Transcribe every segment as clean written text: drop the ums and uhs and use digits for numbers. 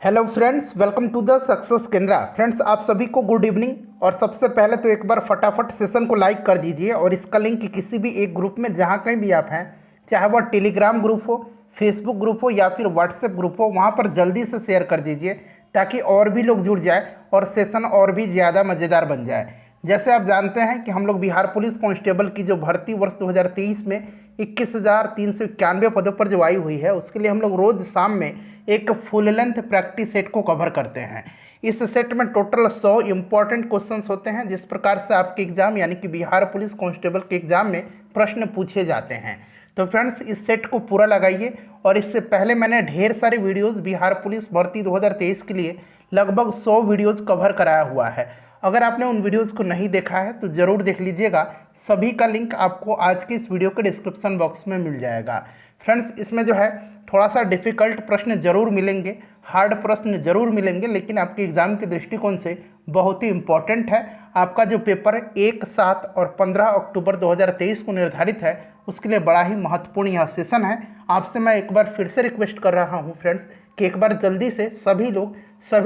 Hello friends, welcome to the success Kendra. Friends, आप सभी को गुड इवनिंग। और सबसे पहले तो एक बार फटाफट सेशन को लाइक कर दीजिए और इसका लिंक किसी भी एक ग्रुप में जहाँ कहीं भी आप हैं, चाहे वह टेलीग्राम ग्रुप हो, फेसबुक ग्रुप हो या फिर व्हाट्सएप ग्रुप हो, वहाँ पर जल्दी से शेयर कर दीजिए ताकि और भी लोग जुड़ जाए और सेशन और भी ज़्यादा मज़ेदार बन जाए। जैसे आप जानते हैं कि हम लोग बिहार पुलिस कांस्टेबल की जो भर्ती वर्ष 2023 में 21,391 पदों पर जो आई हुई है, उसके लिए हम लोग रोज़ शाम में एक फुल लेंथ प्रैक्टिस सेट को कवर करते हैं। इस सेट में टोटल 100 इंपॉर्टेंट क्वेश्चंस होते हैं, जिस प्रकार से आपके एग्जाम यानी कि बिहार पुलिस कांस्टेबल के एग्जाम में प्रश्न पूछे जाते हैं। तो फ्रेंड्स, इस सेट को पूरा लगाइए। और इससे पहले मैंने ढेर सारे वीडियोज़ बिहार पुलिस भर्ती 2023 के लिए लगभग 100 वीडियोज़ कवर कराया हुआ है। अगर आपने उन वीडियोज़ को नहीं देखा है तो ज़रूर देख लीजिएगा। सभी का लिंक आपको आज की इस वीडियो के डिस्क्रिप्शन बॉक्स में मिल जाएगा। फ्रेंड्स, इसमें जो है थोड़ा सा डिफ़िकल्ट प्रश्न जरूर मिलेंगे, हार्ड प्रश्न जरूर मिलेंगे, लेकिन आपके एग्ज़ाम के दृष्टिकोण से बहुत ही इम्पॉर्टेंट है। आपका जो पेपर 1, 7 और 15 अक्टूबर 2023 को निर्धारित है, उसके लिए बड़ा ही महत्वपूर्ण यह सेशन है। आपसे मैं एक बार फिर से रिक्वेस्ट कर रहा हूँ फ्रेंड्स कि एक बार जल्दी से सभी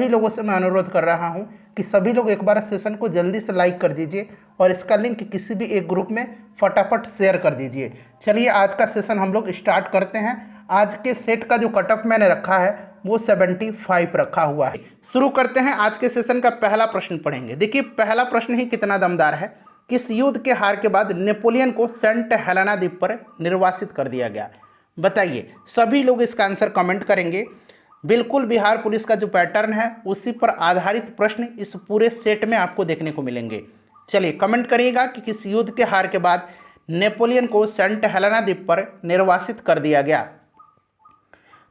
लोगों से मैं अनुरोध कर रहा हूँ कि सभी लोग एक बार सेशन को जल्दी से लाइक कर दीजिए और इसका लिंक किसी भी एक ग्रुप में फटाफट शेयर कर दीजिए। चलिए, आज का सेशन हम लोग स्टार्ट करते हैं। आज के सेट का जो कटऑफ मैंने रखा है वो 75 रखा हुआ है। शुरू करते हैं। आज के सेशन का पहला प्रश्न पढ़ेंगे। देखिए, पहला प्रश्न ही कितना दमदार है। किस युद्ध के हार के बाद नेपोलियन को सेंट हेलेना द्वीप पर निर्वासित कर दिया गया? बताइए। सभी लोग इसका आंसर कमेंट करेंगे। बिल्कुल बिहार पुलिस का जो पैटर्न है उसी पर आधारित प्रश्न इस पूरे सेट में आपको देखने को मिलेंगे। चलिए, कमेंट करिएगा कि किस युद्ध के हार के बाद नेपोलियन को सेंट हेलेना द्वीप पर निर्वासित कर दिया गया।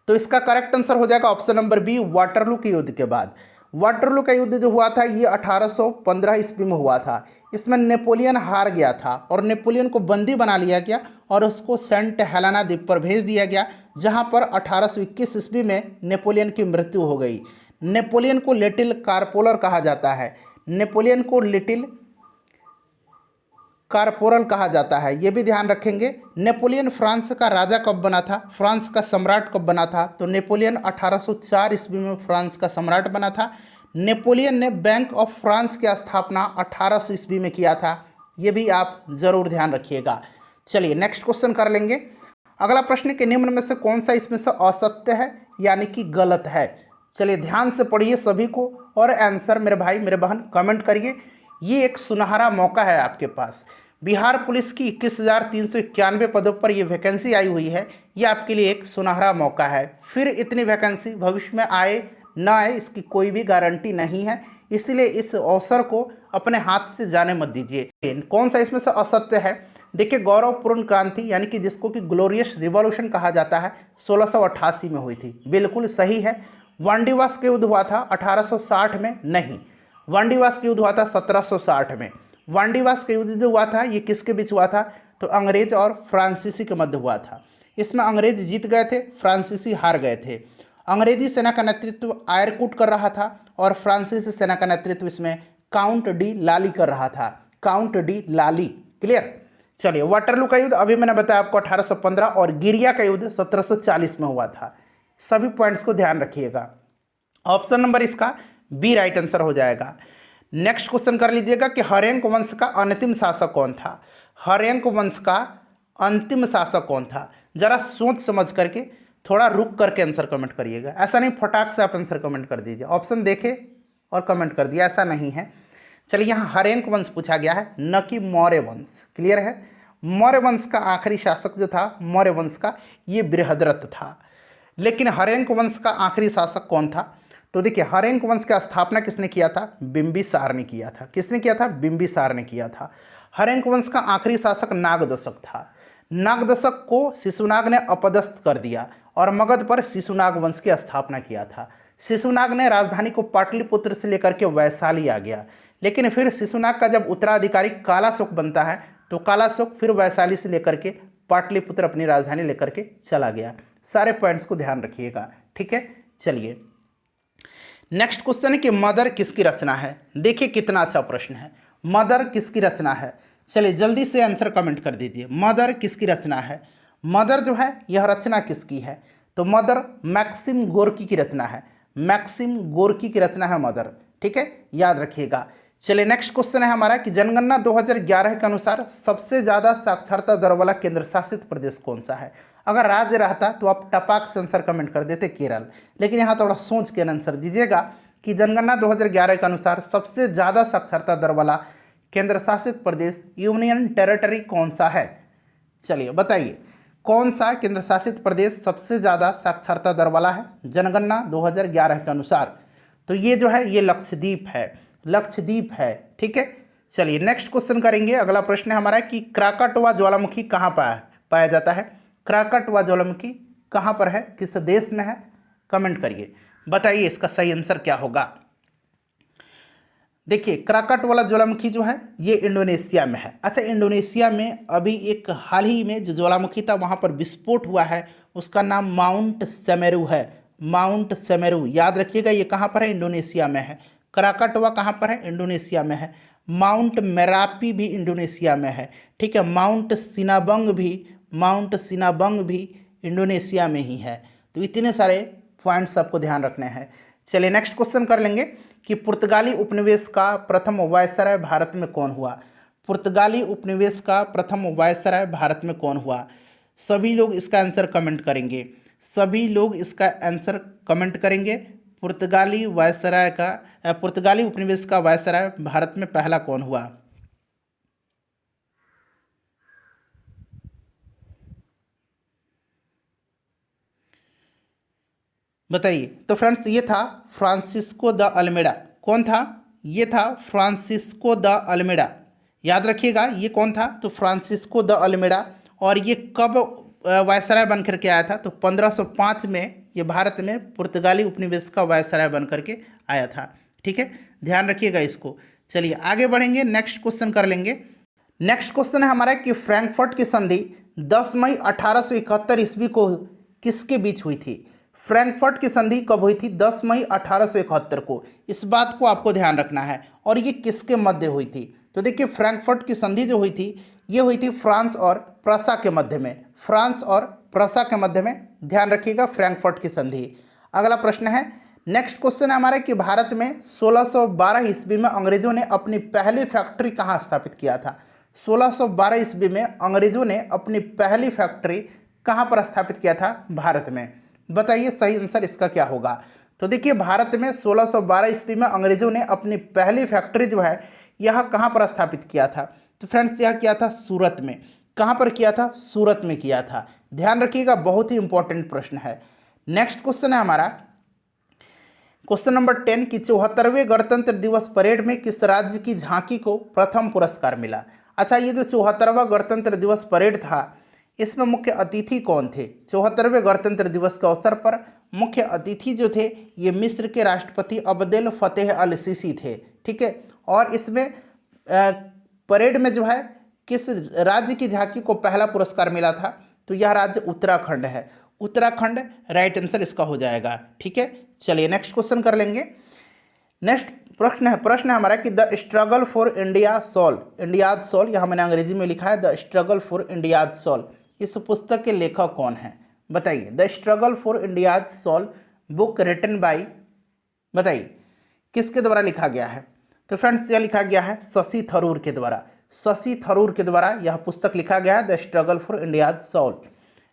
तो इसका करेक्ट आंसर हो जाएगा ऑप्शन नंबर बी, वाटरलू के युद्ध के बाद। वाटरलू का युद्ध जो हुआ था ये 1815 ईस्वी में हुआ था। इसमें नेपोलियन हार गया था और नेपोलियन को बंदी बना लिया गया और उसको सेंट हेलेना द्वीप पर भेज दिया गया, जहां पर 1821 ईस्वी में नेपोलियन की मृत्यु हो गई। नेपोलियन को लिटिल कारपोलर कहा जाता है। नेपोलियन को लिटिल कारपोरल कहा जाता है, ये भी ध्यान रखेंगे। नेपोलियन फ्रांस का राजा कब बना था, फ्रांस का सम्राट कब बना था? तो नेपोलियन 1804 ईस्वी में फ्रांस का सम्राट बना था। नेपोलियन ने बैंक ऑफ फ्रांस की स्थापना 1800 ईस्वी में किया था, ये भी आप जरूर ध्यान रखिएगा। चलिए, नेक्स्ट क्वेश्चन कर लेंगे। अगला प्रश्न के निम्न में से कौन सा इसमें से असत्य है यानी कि गलत है? चलिए, ध्यान से पढ़िए सभी को और आंसर मेरे भाई मेरे बहन कमेंट करिए। ये एक सुनहरा मौका है आपके पास। बिहार पुलिस की 21,391 पदों पर ये वैकेंसी आई हुई है। ये आपके लिए एक सुनहरा मौका है। फिर इतनी वैकेंसी भविष्य में आए ना आए इसकी कोई भी गारंटी नहीं है, इसलिए इस अवसर को अपने हाथ से जाने मत दीजिए। कौन सा इसमें से असत्य है? देखिए, गौरवपूर्ण क्रांति यानी कि जिसको कि ग्लोरियस रिवॉल्यूशन कहा जाता है 1688 में हुई थी, बिल्कुल सही है। वांडीवास के युद्ध हुआ था 1860 में? नहीं, वांडीवास के युद्ध हुआ था 1760 में। वांडीवास का युद्ध जो हुआ था ये किसके बीच हुआ था? तो अंग्रेज और फ्रांसीसी के मध्य हुआ था। इसमें अंग्रेज जीत गए थे, फ्रांसीसी हार गए थे। अंग्रेजी सेना का नेतृत्व आयरकुट कर रहा था और फ्रांसीसी सेना का नेतृत्व इसमें काउंट डी लाली कर रहा था। काउंट डी लाली, क्लियर। चलिए, वाटरलू का युद्ध अभी मैंने बताया आपको 1815 और गिरिया का युद्ध 1740 में हुआ था। सभी पॉइंट्स को ध्यान रखिएगा। ऑप्शन नंबर इसका बी राइट आंसर हो जाएगा। नेक्स्ट क्वेश्चन कर लीजिएगा कि हर्यंक वंश का अंतिम शासक कौन था? हर्यंक वंश का अंतिम शासक कौन था? जरा सोच समझ करके, थोड़ा रुक करके आंसर कमेंट करिएगा। ऐसा नहीं फटाक से आप आंसर कमेंट कर दीजिए, ऑप्शन देखे और कमेंट कर दिया, ऐसा नहीं है। चलिए, यहाँ हर्यंक वंश पूछा गया है, न कि मौर्य वंश, क्लियर है। मौर्य वंश का आखिरी शासक जो था मौर्य वंश का, ये बृहद्रथ था। लेकिन हर्यंक वंश का आखिरी शासक कौन था? तो देखिए, हर्यंक वंश की स्थापना किसने किया था? बिंबिसार ने किया था। किसने किया था? बिंबिसार ने किया था। हर्यंक वंश का आखिरी शासक नागदशक था। नागदशक को शिशुनाग ने अपदस्थ कर दिया और मगध पर शिशुनाग वंश की स्थापना किया था। शिशुनाग ने राजधानी को पाटलिपुत्र से लेकर के वैशाली आ गया, लेकिन फिर शिशुनाग का जब उत्तराधिकारी कालाशोक बनता है तो कालाशोक फिर वैशाली से लेकर के पाटलिपुत्र अपनी राजधानी लेकर के चला गया। सारे पॉइंट्स को ध्यान रखिएगा, ठीक है। चलिए, नेक्स्ट क्वेश्चन है कि मदर किसकी रचना है? देखिए, कितना अच्छा प्रश्न है। मदर किसकी रचना है? चलिए, जल्दी से आंसर कमेंट कर दीजिए। मदर किसकी रचना है? मदर जो है यह रचना किसकी है? तो मदर मैक्सिम गोर्की की रचना है। मैक्सिम गोर्की की रचना है मदर। ठीक है, याद रखिएगा। चलिए नेक्स्ट क्वेश्चन है हमारा कि जनगणना 2011 के अनुसार सबसे ज़्यादा साक्षरता दर वाला केंद्र शासित प्रदेश कौन सा है। अगर राज्य रहता तो आप टपाक से आंसर कमेंट कर देते केरल, लेकिन यहाँ थोड़ा सोच के आंसर दीजिएगा कि जनगणना 2011 के अनुसार सबसे ज़्यादा साक्षरता दर वाला केंद्र शासित प्रदेश यूनियन टेरिटरी कौन सा है। चलिए बताइए कौन सा केंद्र शासित प्रदेश सबसे ज़्यादा साक्षरता दर वाला है जनगणना 2011 के अनुसार। तो ये जो है ये लक्षद्वीप है, लक्षद्वीप है। ठीक है, चलिए नेक्स्ट क्वेश्चन करेंगे। अगला प्रश्न है हमारा कि क्राकाटोआ ज्वालामुखी कहाँ पाया जाता है। क्राकाटोआ ज्वालामुखी कहाँ पर है, किस देश में है, कमेंट करिए, बताइए इसका सही आंसर क्या होगा। देखिए क्राकाटोआ ज्वालामुखी जो है ये इंडोनेशिया में है। अच्छा, इंडोनेशिया में अभी एक हाल ही में जो ज्वालामुखी था वहाँ पर विस्फोट हुआ है, उसका नाम माउंट सेमेरू है, माउंट सेमेरू। याद रखिएगा ये कहाँ पर है, इंडोनेशिया में है। क्राकाटोआ कहाँ पर है, इंडोनेशिया में है। माउंट मेरापी भी इंडोनेशिया में है। ठीक है, माउंट सिनाबंग भी इंडोनेशिया में ही है। तो इतने सारे पॉइंट्स आपको ध्यान रखने हैं। चलिए नेक्स्ट क्वेश्चन कर लेंगे कि पुर्तगाली उपनिवेश का प्रथम वायसराय भारत में कौन हुआ। पुर्तगाली उपनिवेश का प्रथम वायसराय भारत में कौन हुआ। सभी लोग इसका आंसर कमेंट करेंगे, सभी लोग इसका आंसर कमेंट करेंगे। पुर्तगाली उपनिवेश का वायसराय भारत में पहला कौन हुआ। बताइए। तो फ्रेंड्स ये था फ्रांसिस्को द अल्मेडा। कौन था, ये था फ्रांसिस्को द अल्मेडा। याद रखिएगा ये कौन था, तो फ्रांसिस्को द अल्मेडा। और ये कब वायसराय बन करके आया था, तो 1505 में ये भारत में पुर्तगाली उपनिवेश का वायसराय बन करके आया था। ठीक है, ध्यान रखिएगा इसको। चलिए आगे बढ़ेंगे, नेक्स्ट क्वेश्चन कर लेंगे। नेक्स्ट क्वेश्चन है हमारा कि फ्रैंकफर्ट की संधि 10 मई 1871 ईस्वी को किसके बीच हुई थी। फ्रैंकफर्ट की संधि कब हुई थी, 10 मई 1871 को। इस बात को आपको ध्यान रखना है। और ये किसके मध्य हुई थी, तो देखिए फ्रैंकफर्ट की संधि जो हुई थी ये हुई थी फ्रांस और प्रसा के मध्य में, फ्रांस और प्रसा के मध्य में। ध्यान रखिएगा फ्रैंकफर्ट की संधि। अगला प्रश्न है, नेक्स्ट क्वेश्चन है हमारा कि भारत में 1612 ईस्वी में अंग्रेजों ने अपनी पहली फैक्ट्री कहाँ स्थापित किया था। 1612 ईस्वी में अंग्रेजों ने अपनी पहली फैक्ट्री कहाँ पर स्थापित किया था, भारत में। बताइए सही आंसर इसका क्या होगा। तो देखिए भारत में 1612 ईस्वी में अंग्रेजों ने अपनी पहली फैक्ट्री जो है यह कहाँ पर स्थापित किया था। तो फ्रेंड्स यह किया था सूरत में। कहाँ पर किया था, सूरत में किया था। ध्यान रखिएगा, बहुत ही इंपॉर्टेंट प्रश्न है। नेक्स्ट क्वेश्चन है हमारा क्वेश्चन नंबर 10 कि 74वें गणतंत्र दिवस परेड में किस राज्य की झांकी को प्रथम पुरस्कार मिला। अच्छा, ये जो 74वां गणतंत्र दिवस परेड था इसमें मुख्य अतिथि कौन थे। 74वें गणतंत्र दिवस के अवसर पर मुख्य अतिथि जो थे ये मिस्र के राष्ट्रपति अब्देल फतेह अल सीसी थे। ठीक है, और इसमें परेड में जो है किस राज्य की झांकी को पहला पुरस्कार मिला था, तो यह राज्य उत्तराखंड है। उत्तराखंड राइट आंसर इसका हो जाएगा। ठीक है, चलिए नेक्स्ट क्वेश्चन कर लेंगे। नेक्स्ट प्रश्न है हमारा कि the struggle for India's soul, यह मैंने अंग्रेजी में लिखा है the struggle for India's soul. इस पुस्तक के लेखक कौन है, बताइए। The struggle for India's soul book written by, बताइए किसके द्वारा लिखा गया है। तो फ्रेंड्स यह लिखा गया है शशि थरूर के द्वारा। शशि थरूर के द्वारा यह पुस्तक लिखा गया है the struggle for India's soul.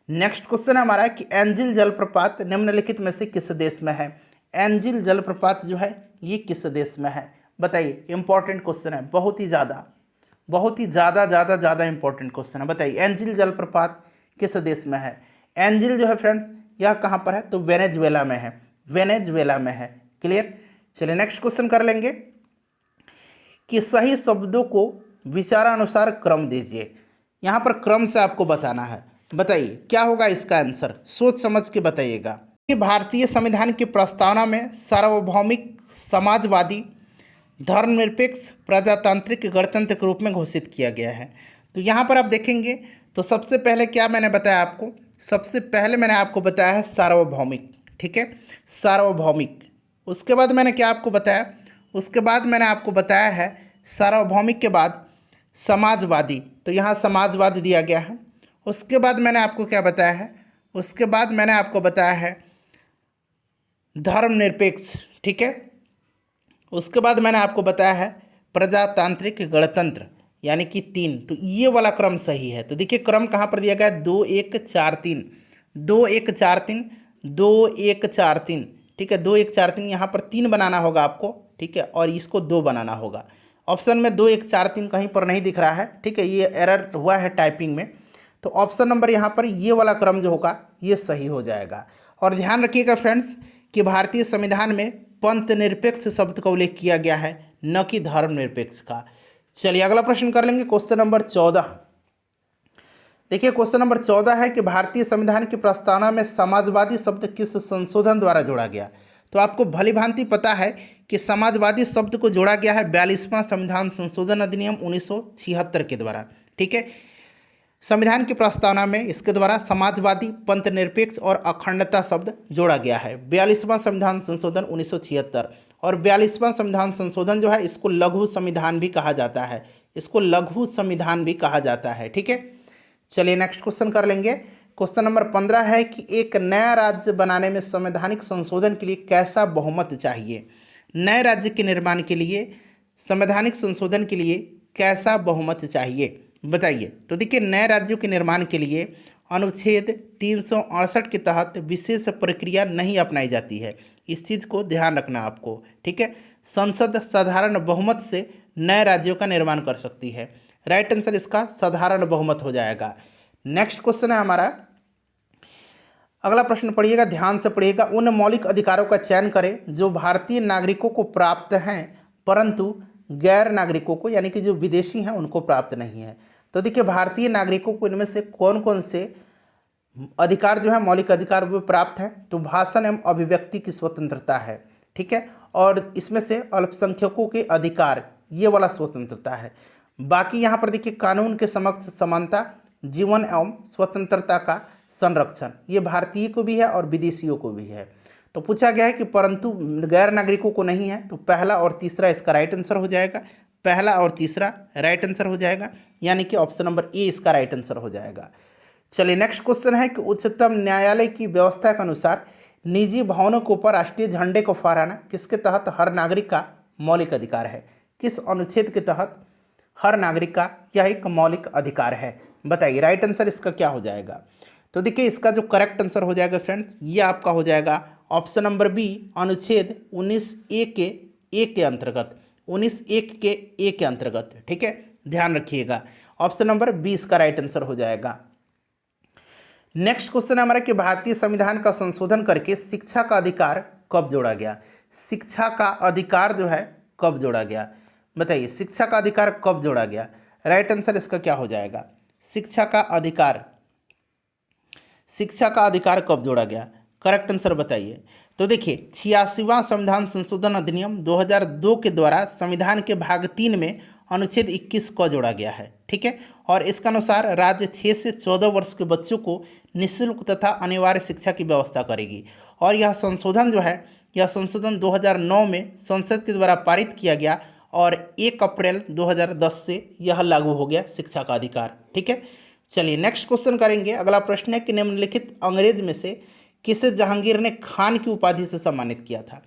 Next question है हमारा कि एंजिल जलप्रपात निम्नलिखित में से किस देश में है। एंजिल जलप्रपात जो है ये किस देश में है, बताइए। इंपॉर्टेंट क्वेश्चन है, बहुत ही ज़्यादा इंपॉर्टेंट क्वेश्चन है। बताइए एंजिल जलप्रपात किस देश में है। एंजिल जो है फ्रेंड्स यह कहाँ पर है, तो वेनेजुएला में है, वेनेजुएला में है। क्लियर। चलिए नेक्स्ट क्वेश्चन कर लेंगे कि सही शब्दों को विचारानुसार क्रम दीजिए। यहाँ पर क्रम से आपको बताना है। बताइए क्या होगा इसका आंसर, सोच समझ के बताइएगा। कि भारतीय संविधान की प्रस्तावना में सार्वभौमिक, समाजवादी, धर्मनिरपेक्ष, प्रजातांत्रिक गणतंत्र के रूप में घोषित किया गया है। तो यहाँ पर आप देखेंगे तो सबसे पहले क्या मैंने बताया आपको, सबसे पहले मैंने आपको बताया है सार्वभौमिक। ठीक है, सार्वभौमिक। उसके बाद मैंने क्या आपको बताया, उसके बाद मैंने आपको बताया है सार्वभौमिक के बाद समाजवादी, तो यहाँ समाजवाद दिया गया है। उसके बाद मैंने आपको क्या बताया है, उसके बाद मैंने आपको बताया है धर्मनिरपेक्ष, ठीक है। उसके बाद मैंने आपको बताया है प्रजातांत्रिक गणतंत्र, यानी कि 3। तो ये वाला क्रम सही है। तो देखिए क्रम कहाँ पर दिया गया है, 2 1 4 3, 2 1 4 3, 2 1 4 3, ठीक है। 2 1 4 3 यहाँ पर 3 बनाना होगा आपको, ठीक है, और इसको 2 बनाना होगा। ऑप्शन में 2 1 4 3 कहीं पर नहीं दिख रहा है, ठीक है, ये एरर हुआ है टाइपिंग में। तो ऑप्शन नंबर यहाँ पर ये वाला क्रम जो होगा ये सही हो जाएगा। और ध्यान रखिएगा फ्रेंड्स कि भारतीय संविधान में पंथ निरपेक्ष शब्द का उल्लेख किया गया है, न कि धर्मनिरपेक्ष का। चलिए अगला प्रश्न कर लेंगे, क्वेश्चन नंबर 14। देखिए क्वेश्चन नंबर 14 है कि भारतीय संविधान की प्रस्तावना में समाजवादी शब्द किस संशोधन द्वारा जोड़ा गया। तो आपको भली भांति पता है कि समाजवादी शब्द को जोड़ा गया है 42वां संविधान संशोधन अधिनियम 1976 के द्वारा, ठीक है। संविधान की प्रस्तावना में इसके द्वारा समाजवादी, पंथ निरपेक्ष और अखंडता शब्द जोड़ा गया है। 42वां संविधान संशोधन 1976। और 42वां संविधान संशोधन जो है इसको लघु संविधान भी कहा जाता है, इसको लघु संविधान भी कहा जाता है, ठीक है। चलिए नेक्स्ट क्वेश्चन कर लेंगे। क्वेश्चन नंबर 15 है कि एक नया राज्य बनाने में संवैधानिक संशोधन के लिए कैसा बहुमत चाहिए। नए राज्य के निर्माण के लिए संवैधानिक संशोधन के लिए कैसा बहुमत चाहिए, बताइए। तो देखिए नए राज्यों के निर्माण के लिए अनुच्छेद 368 के तहत विशेष प्रक्रिया नहीं अपनाई जाती है, इस चीज़ को ध्यान रखना आपको, ठीक है। संसद साधारण बहुमत से नए राज्यों का निर्माण कर सकती है। राइट आंसर इसका साधारण बहुमत हो जाएगा। नेक्स्ट क्वेश्चन है हमारा, अगला प्रश्न पढ़िएगा, ध्यान से पढ़िएगा। उन मौलिक अधिकारों का चयन करें जो भारतीय नागरिकों को प्राप्त हैं परंतु गैर नागरिकों को, यानी कि जो विदेशी हैं उनको प्राप्त नहीं है। तो देखिए भारतीय नागरिकों को इनमें से कौन कौन से अधिकार जो है मौलिक अधिकार वो प्राप्त है। तो भाषण एवं अभिव्यक्ति की स्वतंत्रता है, ठीक है, और इसमें से अल्पसंख्यकों के अधिकार ये वाला स्वतंत्रता है। बाकी यहाँ पर देखिए कानून के समक्ष समानता, जीवन एवं स्वतंत्रता का संरक्षण, ये भारतीय को भी है और विदेशियों को भी है। तो पूछा गया है कि परंतु गैर नागरिकों को नहीं है, तो पहला और तीसरा इसका राइट आंसर हो जाएगा। पहला और तीसरा राइट आंसर हो जाएगा, यानी कि ऑप्शन नंबर ए इसका राइट आंसर हो जाएगा। चलिए नेक्स्ट क्वेश्चन है कि उच्चतम न्यायालय की व्यवस्था के अनुसार निजी भवनों के ऊपर राष्ट्रीय झंडे को फहराना किसके तहत हर नागरिक का मौलिक अधिकार है। किस अनुच्छेद के तहत हर नागरिक का यह एक मौलिक अधिकार है, बताइए। राइट आंसर इसका क्या हो जाएगा। तो देखिए इसका जो करेक्ट आंसर हो जाएगा फ्रेंड्स ये आपका हो जाएगा ऑप्शन नंबर बी, अनुच्छेद 19A के अंतर्गत, 19(1) के ए के अंतर्गत, ठीक है, ध्यान रखिएगा। ऑप्शन नंबर 20 का राइट आंसर हो जाएगा। नेक्स्ट क्वेश्चन है हमारा कि भारतीय संविधान का संशोधन करके शिक्षा का अधिकार कब जोड़ा गया। शिक्षा का अधिकार जो है कब जोड़ा गया, बताइए। शिक्षा का अधिकार कब जोड़ा गया, राइट आंसर इसका क्या हो जाएगा। शिक्षा का अधिकार, शिक्षा का अधिकार कब जोड़ा गया, करेक्ट आंसर बताइए। तो देखिए 86वां संविधान संशोधन अधिनियम 2002 के द्वारा संविधान के भाग 3 में अनुच्छेद 21 को जोड़ा गया है, ठीक है, और इसके अनुसार राज्य 6 से 14 वर्ष के बच्चों को निःशुल्क तथा अनिवार्य शिक्षा की व्यवस्था करेगी। और यह संशोधन जो है, यह संशोधन 2009 में संसद के द्वारा पारित किया गया और 1 अप्रैल 2010 से यह लागू हो गया शिक्षा का अधिकार, ठीक है। चलिए नेक्स्ट क्वेश्चन करेंगे। अगला प्रश्न है कि निम्नलिखित अंग्रेज में से किसे जहांगीर ने खान की उपाधि से सम्मानित किया था।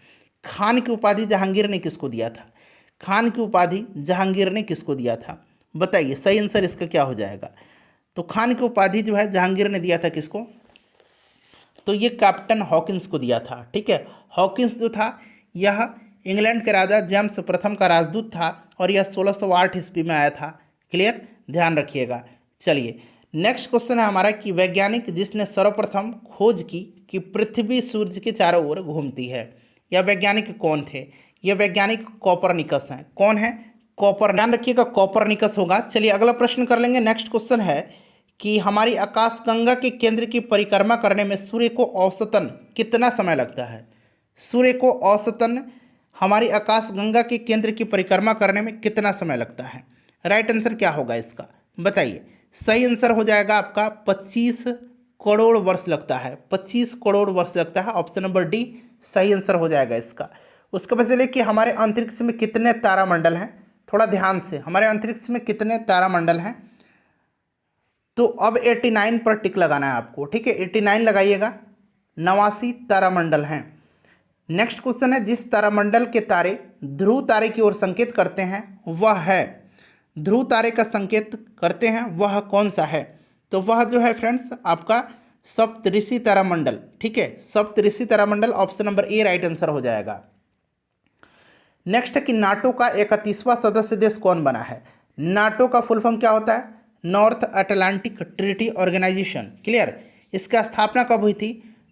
खान की उपाधि जहांगीर ने किसको दिया था, खान की उपाधि जहांगीर ने किसको दिया था, बताइए। सही आंसर इसका क्या हो जाएगा। तो खान की उपाधि जो है जहांगीर ने दिया था किसको, तो ये कैप्टन हॉकिंस को दिया था, ठीक है। हॉकिंस जो था यह इंग्लैंड के राजा जेम्स प्रथम का राजदूत था और यह 1608 ईस्वी में आया था, क्लियर, ध्यान रखिएगा। चलिए नेक्स्ट क्वेश्चन है हमारा कि वैज्ञानिक जिसने सर्वप्रथम खोज की कि पृथ्वी सूर्य के चारों ओर घूमती है, यह वैज्ञानिक कौन थे। यह वैज्ञानिक कोपरनिकस हैं। कौन है, कॉपर, ध्यान रखिएगा कोपरनिकस होगा। चलिए अगला प्रश्न कर लेंगे। नेक्स्ट क्वेश्चन है कि हमारी आकाशगंगा के केंद्र की परिक्रमा करने में सूर्य को औसतन कितना समय लगता है। सूर्य को औसतन हमारी आकाशगंगा के केंद्र की परिक्रमा करने में कितना समय लगता है, राइट आंसर क्या होगा इसका, बताइए। सही आंसर हो जाएगा आपका 25 करोड़ वर्ष लगता है, 25 करोड़ वर्ष लगता है, ऑप्शन नंबर डी सही आंसर हो जाएगा इसका। उसके बाद चलिए कि हमारे अंतरिक्ष में कितने तारामंडल हैं, थोड़ा ध्यान से, हमारे अंतरिक्ष में कितने तारामंडल हैं। तो अब 89 पर टिक लगाना है आपको, ठीक है, 89 लगाइएगा। 89 तारामंडल हैं, नेक्स्ट क्वेश्चन है, जिस तारामंडल के तारे ध्रुव तारे की ओर संकेत करते हैं वह है, ध्रुव तारे का संकेत करते हैं वह कौन सा है? तो वह जो है फ्रेंड्स आपका सप्तऋषि तारामंडल। ठीक है, सप्तऋषि तारामंडल option number A right answer हो जाएगा। नेक्स्ट है कि नाटो का 31वां सदस्य देश कौन बना है? नाटो का फुल फॉर्म क्या होता है? North Atlantic Treaty Organization. Clear. इसका स्थापना कब हुई थी?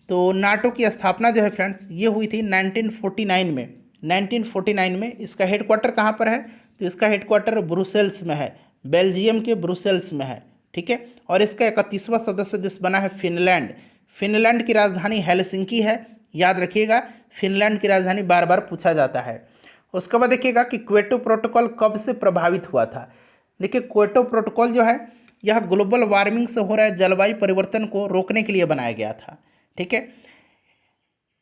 तो नाटो की स्थापना जो है फ्रेंड्स ये हुई थी 1949 में। 1949 में। इसका हेडक्वार्टर कहाँ पर है? तो इसका हेडक्वार्टर ब्रुसेल्स में है, बेल्जियम के ब्रुसेल्स में है। ठीक है, और इसका 31वां सदस्य देश बना है फिनलैंड। फिनलैंड की राजधानी हेलसिंकी है, याद रखिएगा, फिनलैंड की राजधानी बार बार पूछा जाता है। उसके बाद देखिएगा कि क्योटो प्रोटोकॉल कब से प्रभावित हुआ था? देखिए क्योटो प्रोटोकॉल जो है यह ग्लोबल वार्मिंग से हो रहे जलवायु परिवर्तन को रोकने के लिए बनाया गया था। ठीक है,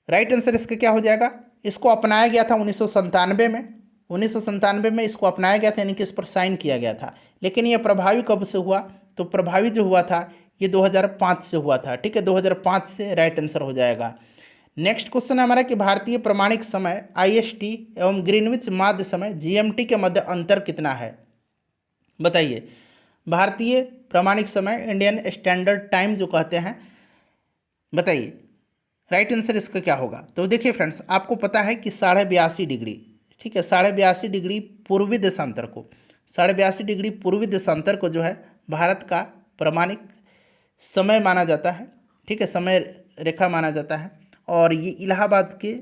राइट आंसर इसका क्या हो जाएगा? इसको अपनाया गया था 1997 में। 1997 में इसको अपनाया गया था, यानी कि इस पर साइन किया गया था। लेकिन यह प्रभावी कब से हुआ? तो प्रभावी जो हुआ था ये 2005 से हुआ था। ठीक है, 2005 से राइट आंसर हो जाएगा। नेक्स्ट क्वेश्चन है हमारा कि भारतीय प्रमाणिक समय IST एवं ग्रीनविच माध्य समय GMT के मध्य अंतर कितना है? बताइए। भारतीय प्रमाणिक समय इंडियन स्टैंडर्ड टाइम जो कहते हैं, बताइए राइट आंसर इसका क्या होगा? तो देखिए फ्रेंड्स, आपको पता है कि 82.5 डिग्री, ठीक है, 82.5 डिग्री पूर्वी देशांतर को, 82.5 डिग्री पूर्वी देशांतर को जो है भारत का प्रमाणिक समय माना जाता है। ठीक है, समय रेखा माना जाता है, और ये इलाहाबाद के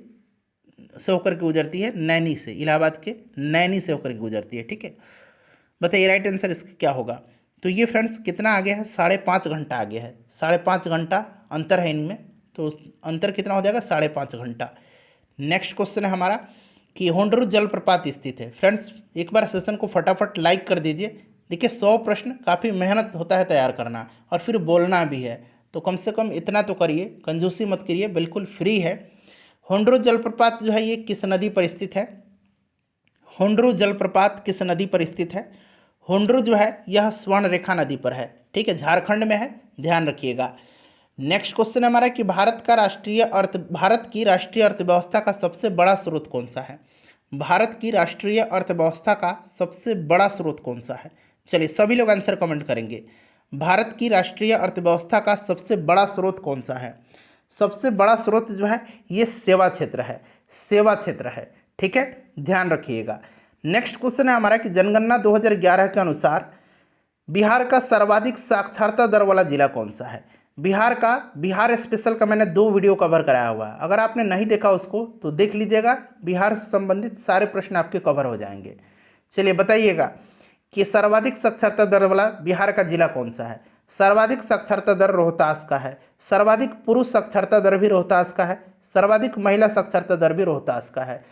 से होकर के गुजरती है, नैनी से, इलाहाबाद के नैनी से होकर के गुजरती है। ठीक है, बताइए राइट आंसर इसका क्या होगा? तो ये फ्रेंड्स कितना आगे है? 5.5 घंटा आगे है, 5.5 घंटा अंतर है इनमें, तो अंतर कितना हो जाएगा? 5.5 घंटा। नेक्स्ट क्वेश्चन है हमारा कि होंडरू जलप्रपात स्थित है। फ्रेंड्स एक बार सेशन को फटाफट लाइक कर दीजिए। देखिए 100 प्रश्न काफ़ी मेहनत होता है तैयार करना, और फिर बोलना भी है, तो कम से कम इतना तो करिए, कंजूसी मत करिए, बिल्कुल फ्री है। होंडरू जलप्रपात जो है ये किस नदी पर स्थित है? होंडरू जलप्रपात किस नदी पर स्थित है? होंडरू जो है यह स्वर्णरेखा नदी पर है। ठीक है, झारखंड में है, ध्यान रखिएगा। नेक्स्ट क्वेश्चन है हमारा कि भारत की राष्ट्रीय अर्थव्यवस्था का सबसे बड़ा स्रोत कौन सा है? भारत की राष्ट्रीय अर्थव्यवस्था का सबसे बड़ा स्रोत कौन सा है? चलिए सभी लोग आंसर कमेंट करेंगे। भारत की राष्ट्रीय अर्थव्यवस्था का सबसे बड़ा स्रोत कौन सा है? सबसे बड़ा स्रोत जो है ये सेवा क्षेत्र है, सेवा क्षेत्र है। ठीक है, ध्यान रखिएगा। नेक्स्ट क्वेश्चन है हमारा कि जनगणना 2011 के अनुसार बिहार का सर्वाधिक साक्षरता दर वाला जिला कौन सा है? बिहार स्पेशल का मैंने 2 वीडियो कवर कराया हुआ है, अगर आपने नहीं देखा उसको तो देख लीजिएगा, बिहार से संबंधित सारे प्रश्न आपके कवर हो जाएंगे। चलिए बताइएगा कि सर्वाधिक साक्षरता दर वाला बिहार का जिला कौन सा है? सर्वाधिक साक्षरता दर रोहतास का है, सर्वाधिक पुरुष साक्षरता दर भी रोहतास का है, सर्वाधिक महिला साक्षरता दर भी रोहतास का है,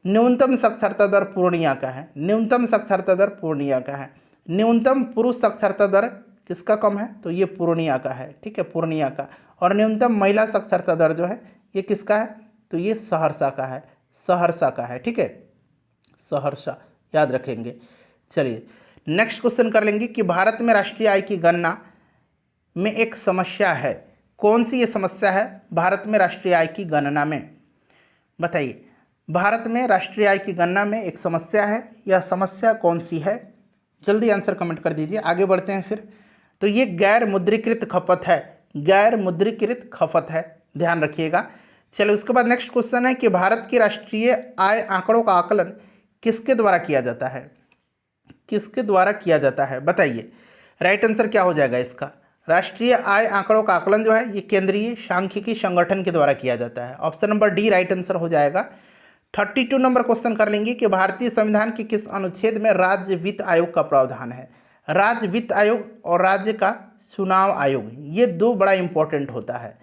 न्यूनतम साक्षरता दर पूर्णिया का है, न्यूनतम साक्षरता दर पूर्णिया का है, न्यूनतम पुरुष साक्षरता दर किसका कम है? तो ये पूर्णिया का है। ठीक है, पूर्णिया का। और न्यूनतम महिला साक्षरता दर जो है ये किसका है? तो ये सहरसा का है, सहरसा का है। ठीक है, सहरसा, याद रखेंगे। चलिए नेक्स्ट क्वेश्चन कर लेंगे कि भारत में राष्ट्रीय आय की गणना में एक समस्या है, कौन सी ये समस्या है भारत में राष्ट्रीय आय की गणना में? बताइए। भारत में राष्ट्रीय आय की गणना में एक समस्या है, यह समस्या कौन सी है? जल्दी आंसर कमेंट कर दीजिए, आगे बढ़ते हैं फिर। तो ये गैर मुद्रीकृत खपत है, गैर मुद्रीकृत खपत है, ध्यान रखिएगा। चलिए उसके बाद नेक्स्ट क्वेश्चन है कि भारत की राष्ट्रीय आय आंकड़ों का आकलन किसके द्वारा किया जाता है? किसके द्वारा किया जाता है? बताइए राइट आंसर क्या हो जाएगा इसका? राष्ट्रीय आय आंकड़ों का आकलन जो है ये केंद्रीय सांख्यिकी संगठन के द्वारा किया जाता है। Option number D right answer हो जाएगा। 32 नंबर क्वेश्चन कर लेंगे कि भारतीय संविधान के किस अनुच्छेद में राज्य वित्त आयोग का प्रावधान है? राज्य वित्त आयोग और राज्य का चुनाव आयोग, ये 2 बड़ा इंपॉर्टेंट होता है।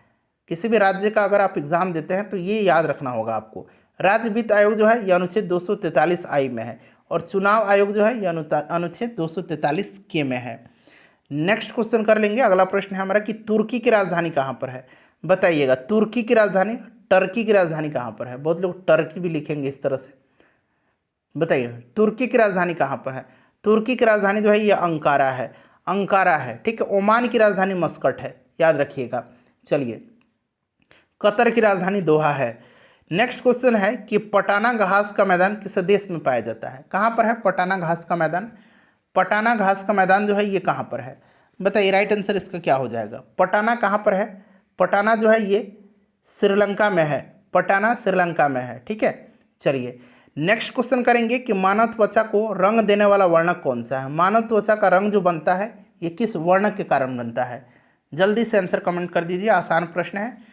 किसी भी राज्य का अगर आप एग्जाम देते हैं तो ये याद रखना होगा आपको। राज्य वित्त आयोग जो है ये अनुच्छेद 243 आई में है, और चुनाव आयोग जो है ये अनुच्छेद 243 के में है। नेक्स्ट क्वेश्चन कर लेंगे, अगला प्रश्न है हमारा कि तुर्की की राजधानी कहाँ पर है? बताइएगा। तुर्की की राजधानी, टर्की की राजधानी कहाँ पर है? बहुत लोग टर्की भी लिखेंगे इस तरह से। बताइए तुर्की की राजधानी कहाँ पर है? तुर्की की राजधानी जो है ये अंकारा है, अंकारा है। ठीक है, ओमान की राजधानी मस्कट है, याद रखिएगा। चलिए कतर की राजधानी दोहा है। नेक्स्ट क्वेश्चन है कि पटाना घास का मैदान किस देश में पाया जाता है? कहाँ पर है पटाना घास का मैदान? पटाना घास का मैदान जो है ये कहाँ पर है? बताइए राइट आंसर इसका क्या हो जाएगा? पटाना कहाँ पर है? पटाना जो है ये श्रीलंका में है। पटाना श्रीलंका में है। ठीक है, चलिए नेक्स्ट क्वेश्चन करेंगे कि मानव त्वचा को रंग देने वाला वर्णक कौन सा है? मानव त्वचा का रंग जो बनता है ये किस वर्णक के कारण बनता है? जल्दी से आंसर कमेंट कर दीजिए, आसान प्रश्न है।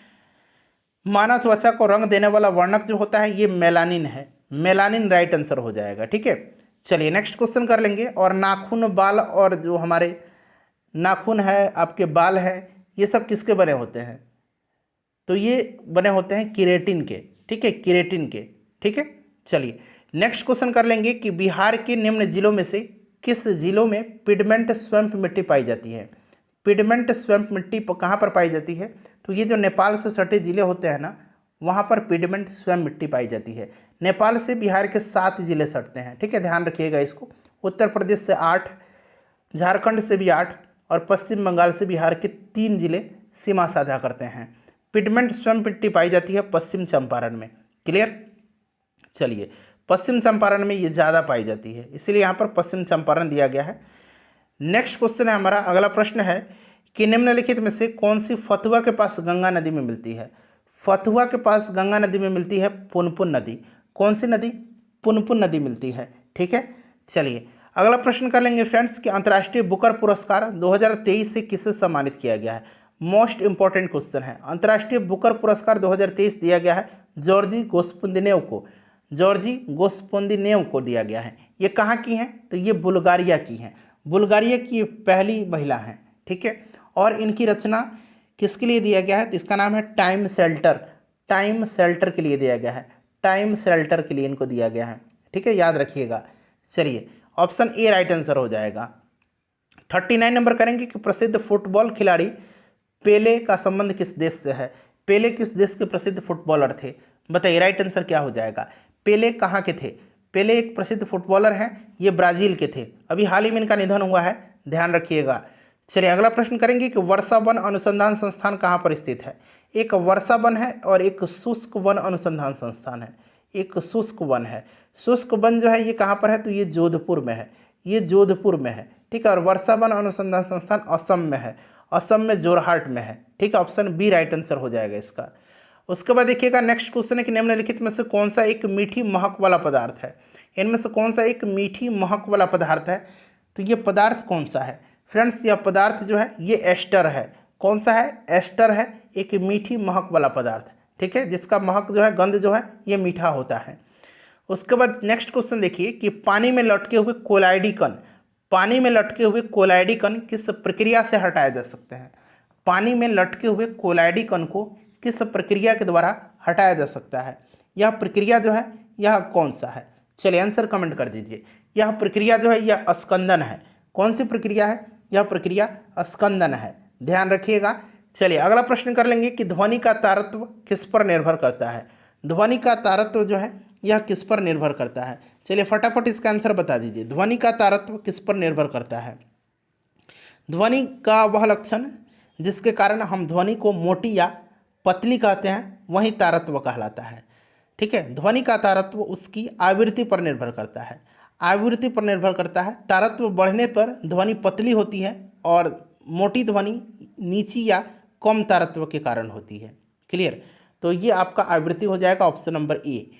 मानव त्वचा को रंग देने वाला वर्णक जो होता है ये मेलानिन है। मेलानिन राइट आंसर हो जाएगा। ठीक है, चलिए नेक्स्ट क्वेश्चन कर लेंगे। और नाखून, बाल और जो हमारे नाखून है, आपके बाल है, ये सब किसके बने होते हैं? तो ये बने होते हैं केराटिन के। ठीक है, केराटिन के। ठीक है, चलिए नेक्स्ट क्वेश्चन कर लेंगे कि बिहार के निम्न जिलों में से किस जिलों में पिगमेंट स्वैम्प मिट्टी पाई जाती है? पिगमेंट स्वैम्प मिट्टी कहाँ पर पाई जाती है? तो ये जो नेपाल से सटे जिले होते हैं ना, वहाँ पर पिगमेंट स्वैम्प मिट्टी पाई जाती है। नेपाल से बिहार के 7 जिले सटते हैं। ठीक है, ध्यान रखिएगा इसको। उत्तर प्रदेश से 8, झारखंड से भी 8 और पश्चिम बंगाल से बिहार के 3 जिले सीमा साझा करते हैं। पिगमेंट स्वैम्प मिट्टी पाई जाती है पश्चिम चंपारण में। क्लियर, चलिए पश्चिम चंपारण में ये ज़्यादा पाई जाती है, इसीलिए यहाँ पर पश्चिम चंपारण दिया गया है। नेक्स्ट क्वेश्चन है हमारा, अगला प्रश्न है कि निम्नलिखित में से कौन सी फतुहा के पास गंगा नदी में मिलती है? फतुहा के पास गंगा नदी में मिलती है पुनपुन नदी। कौन सी नदी? पुनपुन नदी मिलती है। ठीक है, चलिए अगला प्रश्न कर लेंगे फ्रेंड्स कि अंतर्राष्ट्रीय बुकर पुरस्कार 2023 से किसे सम्मानित किया गया है? मोस्ट इंपॉर्टेंट क्वेश्चन है। अंतर्राष्ट्रीय बुकर पुरस्कार 2023 दिया गया है जॉर्जी गोस्पुंदिनेव को। जॉर्जी गोस्पुंदिनेव को दिया गया है। ये कहाँ की हैं? तो ये बुल्गारिया की हैं। बुल्गारिया की पहली महिला हैं। ठीक है, और इनकी रचना किसके लिए दिया गया है? तो इसका नाम है टाइम शेल्टर। टाइम शेल्टर के लिए दिया गया है। टाइम शेल्टर के लिए इनको दिया गया है। ठीक है, याद रखिएगा। चलिए ऑप्शन ए राइट आंसर हो जाएगा। 39 नंबर करेंगे कि प्रसिद्ध फुटबॉल खिलाड़ी पेले का संबंध किस देश से है? पेले किस देश के प्रसिद्ध फुटबॉलर थे? बताइए राइट आंसर क्या हो जाएगा? पेले कहाँ के थे? पेले एक प्रसिद्ध फुटबॉलर हैं, ये ब्राज़ील के थे। अभी हाल ही में इनका निधन हुआ है, ध्यान रखिएगा। चलिए अगला प्रश्न करेंगे कि वर्षा वन अनुसंधान संस्थान कहाँ पर स्थित है? एक वर्षा वन है और एक शुष्क वन अनुसंधान संस्थान है। एक शुष्क वन है। शुष्क वन जो है ये कहाँ पर है? तो ये जोधपुर में है। ये जोधपुर में है। ठीक है, और वर्षा वन अनुसंधान संस्थान असम में है। असम में जोरहाट में है। ठीक है, ऑप्शन बी राइट आंसर हो जाएगा इसका। उसके बाद देखिएगा नेक्स्ट क्वेश्चन है कि निम्नलिखित में से कौन सा एक मीठी महक वाला पदार्थ है? इनमें से कौन सा एक मीठी महक वाला पदार्थ है? तो ये पदार्थ कौन सा है फ्रेंड्स? यह पदार्थ जो है ये एस्टर है। कौन सा है? एस्टर है, एक मीठी महक वाला पदार्थ। ठीक है, जिसका महक जो है, गंध जो है ये मीठा होता है। उसके बाद नेक्स्ट क्वेश्चन देखिए कि पानी में लटके हुए कोलाइडी कण, पानी में लटके हुए कोलाइडी कण किस प्रक्रिया से हटाए जा सकते हैं? पानी में लटके हुए कोलाइडी कण को किस प्रक्रिया के द्वारा हटाया जा सकता है? यह प्रक्रिया जो है यह कौन सा है? चलिए आंसर कमेंट कर दीजिए। यह प्रक्रिया जो है यह स्कंदन है। कौन सी प्रक्रिया है? यह प्रक्रिया स्कंदन है, ध्यान रखिएगा। चलिए अगला प्रश्न कर लेंगे कि ध्वनि का तारत्व किस पर निर्भर करता है? ध्वनि का तारत्व जो है यह किस पर निर्भर करता है? चलिए फटाफट इसका आंसर बता दीजिए। ध्वनि का तारत्व किस पर निर्भर करता है? ध्वनि का वह लक्षण जिसके कारण हम ध्वनि को मोटी या पतली कहते हैं वही तारत्व कहलाता है। ठीक है, ध्वनि का तारत्व उसकी आवृत्ति पर निर्भर करता है। आवृत्ति पर निर्भर करता है। तारत्व बढ़ने पर ध्वनि पतली होती है और मोटी ध्वनि नीची या कम तारत्व के कारण होती है। क्लियर, तो ये आपका आवृत्ति हो जाएगा, option number A.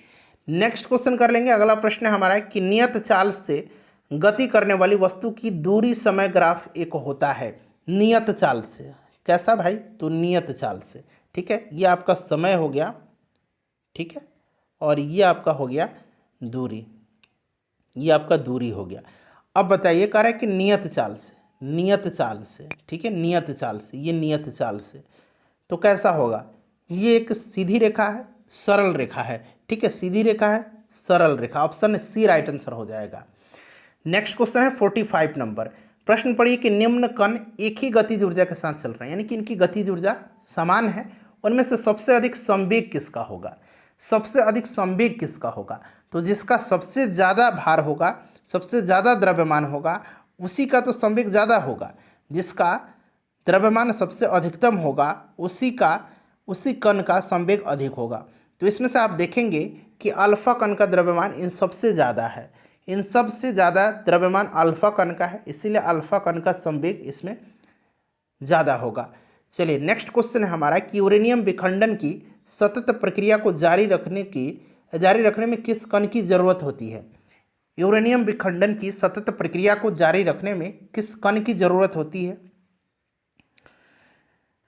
Next question कर लेंगे। अगला प्रश्न है हमारा कि नियत चाल से गति करने वाली वस्तु की दूरी समय ग्राफ एक होता है। नियत चाल से कैसा भाई? तो नियत चाल से। ठीक है, ये आपका समय हो गया। ठीक है, और ये आपका हो गया दूरी। ये आपका दूरी हो गया। अब बताइए, कह रहा है कि नियत चाल से, नियत चाल से। ठीक है, नियत चाल से, ये नियत चाल से तो कैसा होगा? ये एक सीधी रेखा है, सरल रेखा है। ठीक है, सीधी रेखा है, सरल रेखा। ऑप्शन सी राइट आंसर हो जाएगा। नेक्स्ट क्वेश्चन है 45 नंबर। प्रश्न पढ़िए कि निम्न कण एक ही गतिज ऊर्जा के साथ चल रहे हैं, यानी कि इनकी गतिज ऊर्जा समान है। उनमें से सबसे अधिक संवेग किसका होगा? सबसे अधिक संवेग किसका होगा? तो जिसका सबसे ज़्यादा भार होगा, सबसे ज़्यादा द्रव्यमान होगा, उसी का तो संवेग ज़्यादा होगा। जिसका द्रव्यमान सबसे अधिकतम होगा उसी कण का संवेग अधिक होगा। तो इसमें से आप देखेंगे कि अल्फा कण का द्रव्यमान इन सबसे ज़्यादा है, इन सबसे ज़्यादा द्रव्यमान अल्फा कण का है, इसीलिए अल्फा कण का संवेग इसमें ज़्यादा होगा। चलिए नेक्स्ट क्वेश्चन है हमारा कि यूरेनियम विखंडन की सतत प्रक्रिया को जारी रखने में किस कण की ज़रूरत होती है? यूरेनियम विखंडन की सतत प्रक्रिया को जारी रखने में किस कण की ज़रूरत होती है?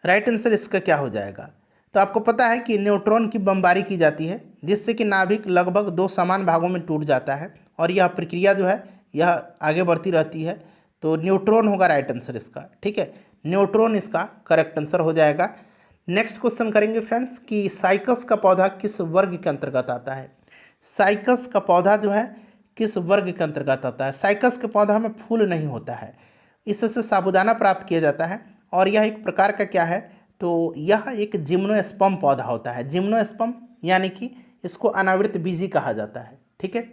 राइट आंसर इसका क्या हो जाएगा? तो आपको पता है कि न्यूट्रॉन की बमबारी की जाती है, जिससे कि नाभिक लगभग 2 समान भागों में टूट जाता है और यह प्रक्रिया जो है यह आगे बढ़ती रहती है। तो न्यूट्रॉन होगा राइट आंसर इसका, ठीक है, न्यूट्रॉन इसका करेक्ट आंसर हो जाएगा। नेक्स्ट क्वेश्चन करेंगे फ्रेंड्स कि साइकस का पौधा किस वर्ग के अंतर्गत आता है? साइकस का पौधा जो है किस वर्ग के अंतर्गत आता है? साइकस के पौधा में फूल नहीं होता है, इससे साबूदाना प्राप्त किया जाता है और यह एक प्रकार का क्या है? तो यह एक जिम्नोस्पर्म पौधा होता है, जिम्नोस्पर्म, यानी कि इसको अनावृत बीजी कहा जाता है, ठीक है।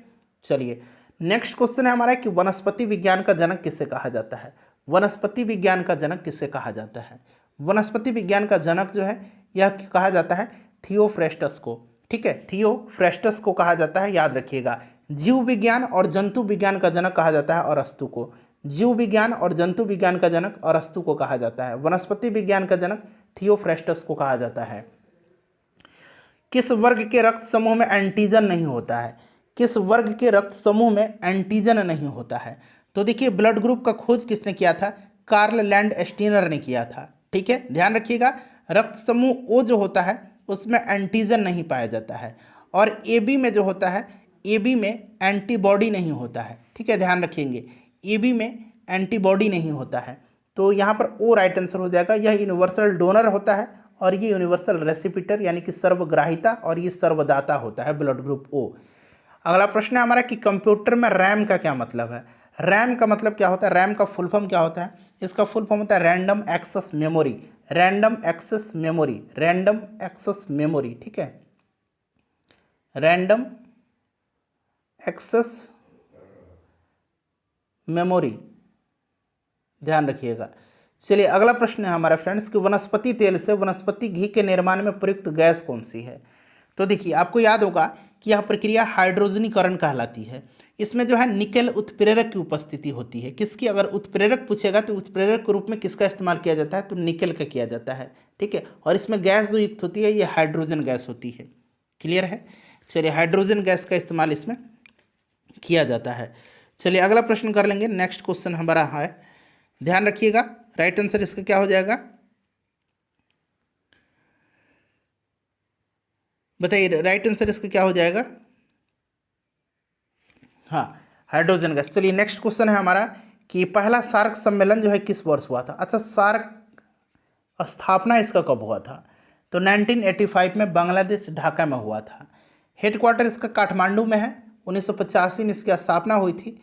चलिए नेक्स्ट क्वेश्चन है हमारा कि वनस्पति विज्ञान का जनक किसे कहा जाता है? वनस्पति विज्ञान का जनक किसे कहा जाता है? वनस्पति विज्ञान का जनक जो है यह कहा जाता है थियोफ्रेस्टस को, ठीक है, थियोफ्रेस्टस को कहा जाता है, याद रखिएगा। जीव विज्ञान और जंतु विज्ञान का जनक कहा जाता है अरस्तु को। जीव विज्ञान और जंतु विज्ञान का जनक अरस्तु को कहा जाता है। वनस्पति विज्ञान का जनक थियोफ्रेस्टस को कहा जाता है। किस वर्ग के रक्त समूह में एंटीजन नहीं होता है? किस वर्ग के रक्त समूह में एंटीजन नहीं होता है? तो देखिए ब्लड ग्रुप का खोज किसने किया था? कार्ल लैंडस्टीनर ने किया था, ठीक है, ध्यान रखिएगा। रक्त समूह ओ जो होता है उसमें एंटीजन नहीं पाया जाता है और ए बी में जो होता है ए बी में एंटीबॉडी नहीं होता है, ठीक है, ध्यान रखेंगे, ए बी में एंटीबॉडी नहीं होता है। तो यहाँ पर ओ राइट आंसर हो जाएगा। यह यूनिवर्सल डोनर होता है और ये यूनिवर्सल रेसिपिटर यानी कि सर्वग्राहिता और ये सर्वदाता होता है ब्लड ग्रुप ओ। अगला प्रश्न है हमारा कि कंप्यूटर में रैम का क्या मतलब है? रैम का मतलब क्या होता है? रैम का फुल फॉर्म क्या होता है? इसका फुल फॉर्म होता है random access memory, random access memory, random access memory, ठीक है, रैंडम एक्सेस मेमोरी, ध्यान रखिएगा। चलिए अगला प्रश्न है हमारा फ्रेंड्स कि वनस्पति तेल से वनस्पति घी के निर्माण में प्रयुक्त गैस कौन सी है? तो देखिए आपको याद होगा कि यह प्रक्रिया हाइड्रोजनीकरण कहलाती है। इसमें जो है निकेल उत्प्रेरक की उपस्थिति होती है। किसकी? अगर उत्प्रेरक पूछेगा तो उत्प्रेरक के रूप में किसका इस्तेमाल किया जाता है? तो निकेल का किया जाता है, ठीक है। और इसमें गैस जो युक्त होती है ये हाइड्रोजन गैस होती है, क्लियर है। चलिए हाइड्रोजन गैस का इस्तेमाल इसमें किया जाता है। चलिए अगला प्रश्न कर लेंगे। नेक्स्ट क्वेश्चन हमारा है, ध्यान रखिएगा, राइट आंसर इसका क्या हो जाएगा? बताइए राइट आंसर इसका क्या हो जाएगा? हाँ, हाइड्रोजन गैस। चलिए नेक्स्ट क्वेश्चन है हमारा कि पहला सार्क सम्मेलन जो है किस वर्ष हुआ था? अच्छा, सार्क स्थापना इसका कब हुआ था? तो 1985 में बांग्लादेश ढाका में हुआ था। हेडक्वार्टर इसका काठमांडू में है। 1985 में इसकी स्थापना हुई थी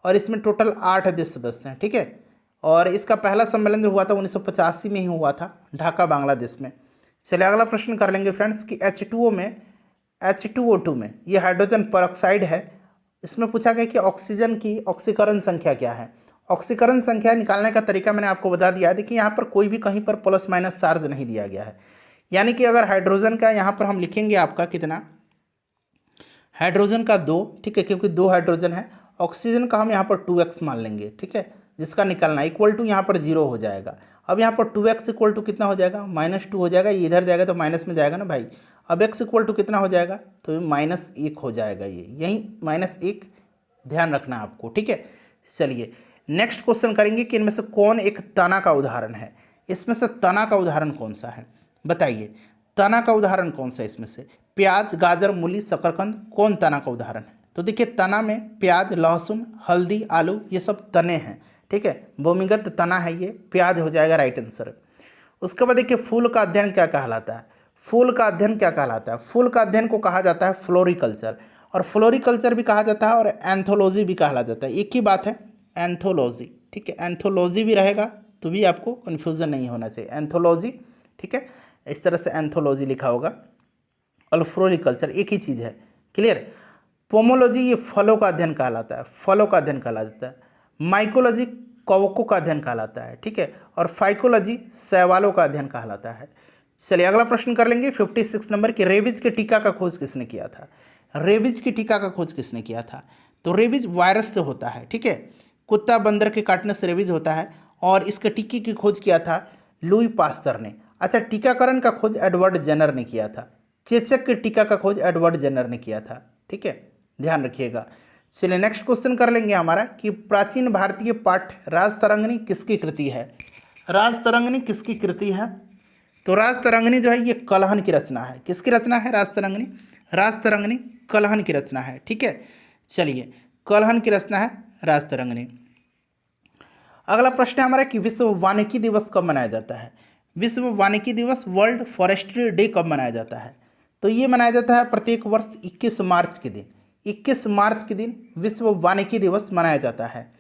और इसमें टोटल 8 देश सदस्य हैं, ठीक है। और इसका पहला सम्मेलन जो हुआ था 1985 में ही हुआ था ढाका बांग्लादेश में। चलिए अगला प्रश्न कर लेंगे फ्रेंड्स कि H2O में H2O2 में ये हाइड्रोजन परऑक्साइड है, इसमें पूछा गया कि ऑक्सीजन की ऑक्सीकरण संख्या क्या है? ऑक्सीकरण संख्या निकालने का तरीका मैंने आपको बता दिया है। देखिए यहाँ पर कोई भी कहीं पर प्लस माइनस चार्ज नहीं दिया गया है, यानी कि अगर हाइड्रोजन का यहाँ पर हम लिखेंगे आपका कितना, हाइड्रोजन का 2, ठीक है, क्योंकि 2 हाइड्रोजन है। ऑक्सीजन का हम यहाँ पर 2x मान लेंगे, ठीक है, जिसका निकालना इक्वल टू यहाँ पर 0 हो जाएगा। अब यहाँ पर 2x इक्वल टू कितना हो जाएगा? -2 हो जाएगा। ये इधर जाएगा तो माइनस में जाएगा ना भाई। अब x इक्वल टू कितना हो जाएगा? तो -1 हो जाएगा, ये यही -1 ध्यान रखना आपको, ठीक है। चलिए नेक्स्ट क्वेश्चन करेंगे कि इनमें से कौन एक तना का उदाहरण है? इसमें से तना का उदाहरण कौन सा है? बताइए तना का उदाहरण कौन सा है इसमें से? प्याज, गाजर, मूली, शकरकंद, कौन तना का उदाहरण है? तो देखिए तना में प्याज, लहसुन, हल्दी, आलू ये सब तने हैं, ठीक है, भूमिगत तना है ये, प्याज हो जाएगा राइट आंसर। उसके बाद देखिए फूल का अध्ययन क्या कहलाता है? फूल का अध्ययन क्या कहलाता है? फूल का अध्ययन को कहा जाता है फ्लोरिकल्चर, और फ्लोरिकल्चर भी कहा जाता है और एंथोलॉजी भी कहा जाता है, एक ही बात है, एंथोलॉजी, ठीक है, एंथोलॉजी भी रहेगा तो भी आपको कन्फ्यूज़न नहीं होना चाहिए, एंथोलॉजी, ठीक है, इस तरह से एंथोलॉजी लिखा होगा और फ्लोरिकल्चर एक ही चीज़ है, क्लियर। पोमोलॉजी ये फलों का अध्ययन कहलाता है, फलों का अध्ययन कहलाता है। माइकोलॉजी कवकों का अध्ययन कहलाता है, ठीक है, और फाइकोलॉजी शैवालों का अध्ययन कहलाता है। चलिए अगला प्रश्न कर लेंगे 56 नंबर की, रेबीज के टीका का खोज किसने किया था? रेबीज की टीका का खोज किसने किया था? तो रेबीज वायरस से होता है, ठीक है, कुत्ता बंदर के काटने से रेबीज होता है और इसके टीके की खोज किया था लुई पास्चर ने। अच्छा, टीकाकरण का खोज एडवर्ड जेनर ने किया था। चेचक के टीका का खोज एडवर्ड जेनर ने किया था, ठीक है, ध्यान रखिएगा। चलिए नेक्स्ट क्वेश्चन कर लेंगे हमारा कि प्राचीन भारतीय पाठ्य राजतरंगिणी किसकी कृति है? राजतरंगिणी किसकी कृति है? तो राजतरंगिणी जो है ये कलहन की रचना है। किसकी रचना है राजतरंगिणी? राजतरंगिणी कलहन की रचना है, ठीक है। चलिए कलहन की रचना है राजतरंगिणी। अगला प्रश्न है हमारा कि विश्व वानिकी दिवस कब मनाया जाता है? विश्व वानिकी दिवस, वर्ल्ड फॉरेस्ट्री डे, कब मनाया जाता है? तो ये मनाया जाता है प्रत्येक वर्ष 21 मार्च के दिन। 21 मार्च के दिन विश्व वानिकी दिवस मनाया जाता है।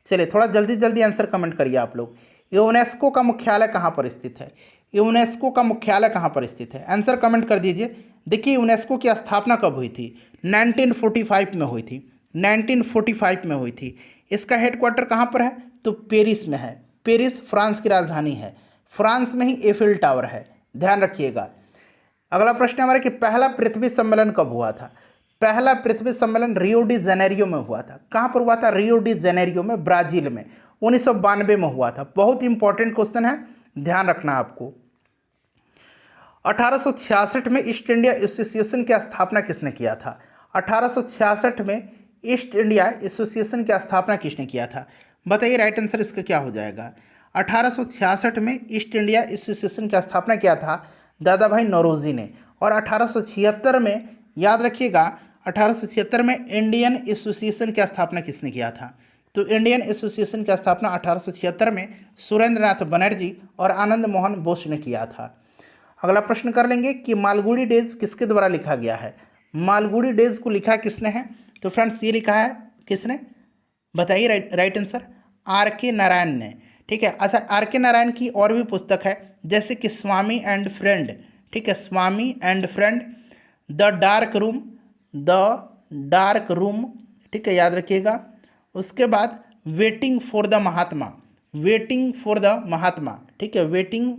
चलिए थोड़ा जल्दी जल्दी आंसर कमेंट करिए आप लोग। यूनेस्को का मुख्यालय कहाँ पर स्थित है? यूनेस्को का मुख्यालय कहाँ पर स्थित है? आंसर कमेंट कर दीजिए। देखिए यूनेस्को की स्थापना कब हुई थी? 1945 में हुई थी। 1945 में हुई थी। इसका हेडक्वार्टर कहाँ पर है? तो पेरिस में है। पेरिस फ्रांस की राजधानी है। फ्रांस में ही एफिल टावर है, ध्यान रखिएगा। अगला प्रश्न हमारा कि पहला पृथ्वी सम्मेलन कब हुआ था? पहला पृथ्वी सम्मेलन रियो डी जेनेरियो में हुआ था। कहाँ पर हुआ था? रियो डी जेनेरियो में, ब्राजील में, 1992 में हुआ था। बहुत इंपॉर्टेंट क्वेश्चन है, ध्यान रखना आपको। 1866 में ईस्ट इंडिया एसोसिएशन की स्थापना किसने किया था? 1866 में ईस्ट इंडिया एसोसिएशन की स्थापना किसने किया था? बताइए राइट आंसर इसका क्या हो जाएगा। 1866 में ईस्ट इंडिया एसोसिएशन की स्थापना किया था दादा भाई नौरोजी ने। और 1876 में, याद रखिएगा, 1876 में इंडियन एसोसिएशन की स्थापना किसने किया था? तो इंडियन एसोसिएशन की स्थापना 1876 में सुरेंद्र नाथ बनर्जी और आनंद मोहन बोस ने किया था। अगला प्रश्न कर लेंगे कि मालगुडी डेज किसके द्वारा लिखा गया है? मालगुडी डेज को लिखा किसने है? तो फ्रेंड्स ये लिखा है किसने? बताइए राइट आंसर। आर के नारायण ने, ठीक है। अच्छा, आर के नारायण की और भी पुस्तक है, जैसे कि स्वामी एंड फ्रेंड, ठीक है, Swami and friend, the dark room, the dark room, ठीक है, याद रखिएगा। उसके बाद waiting for the Mahatma, waiting for the Mahatma, ठीक है, वेटिंग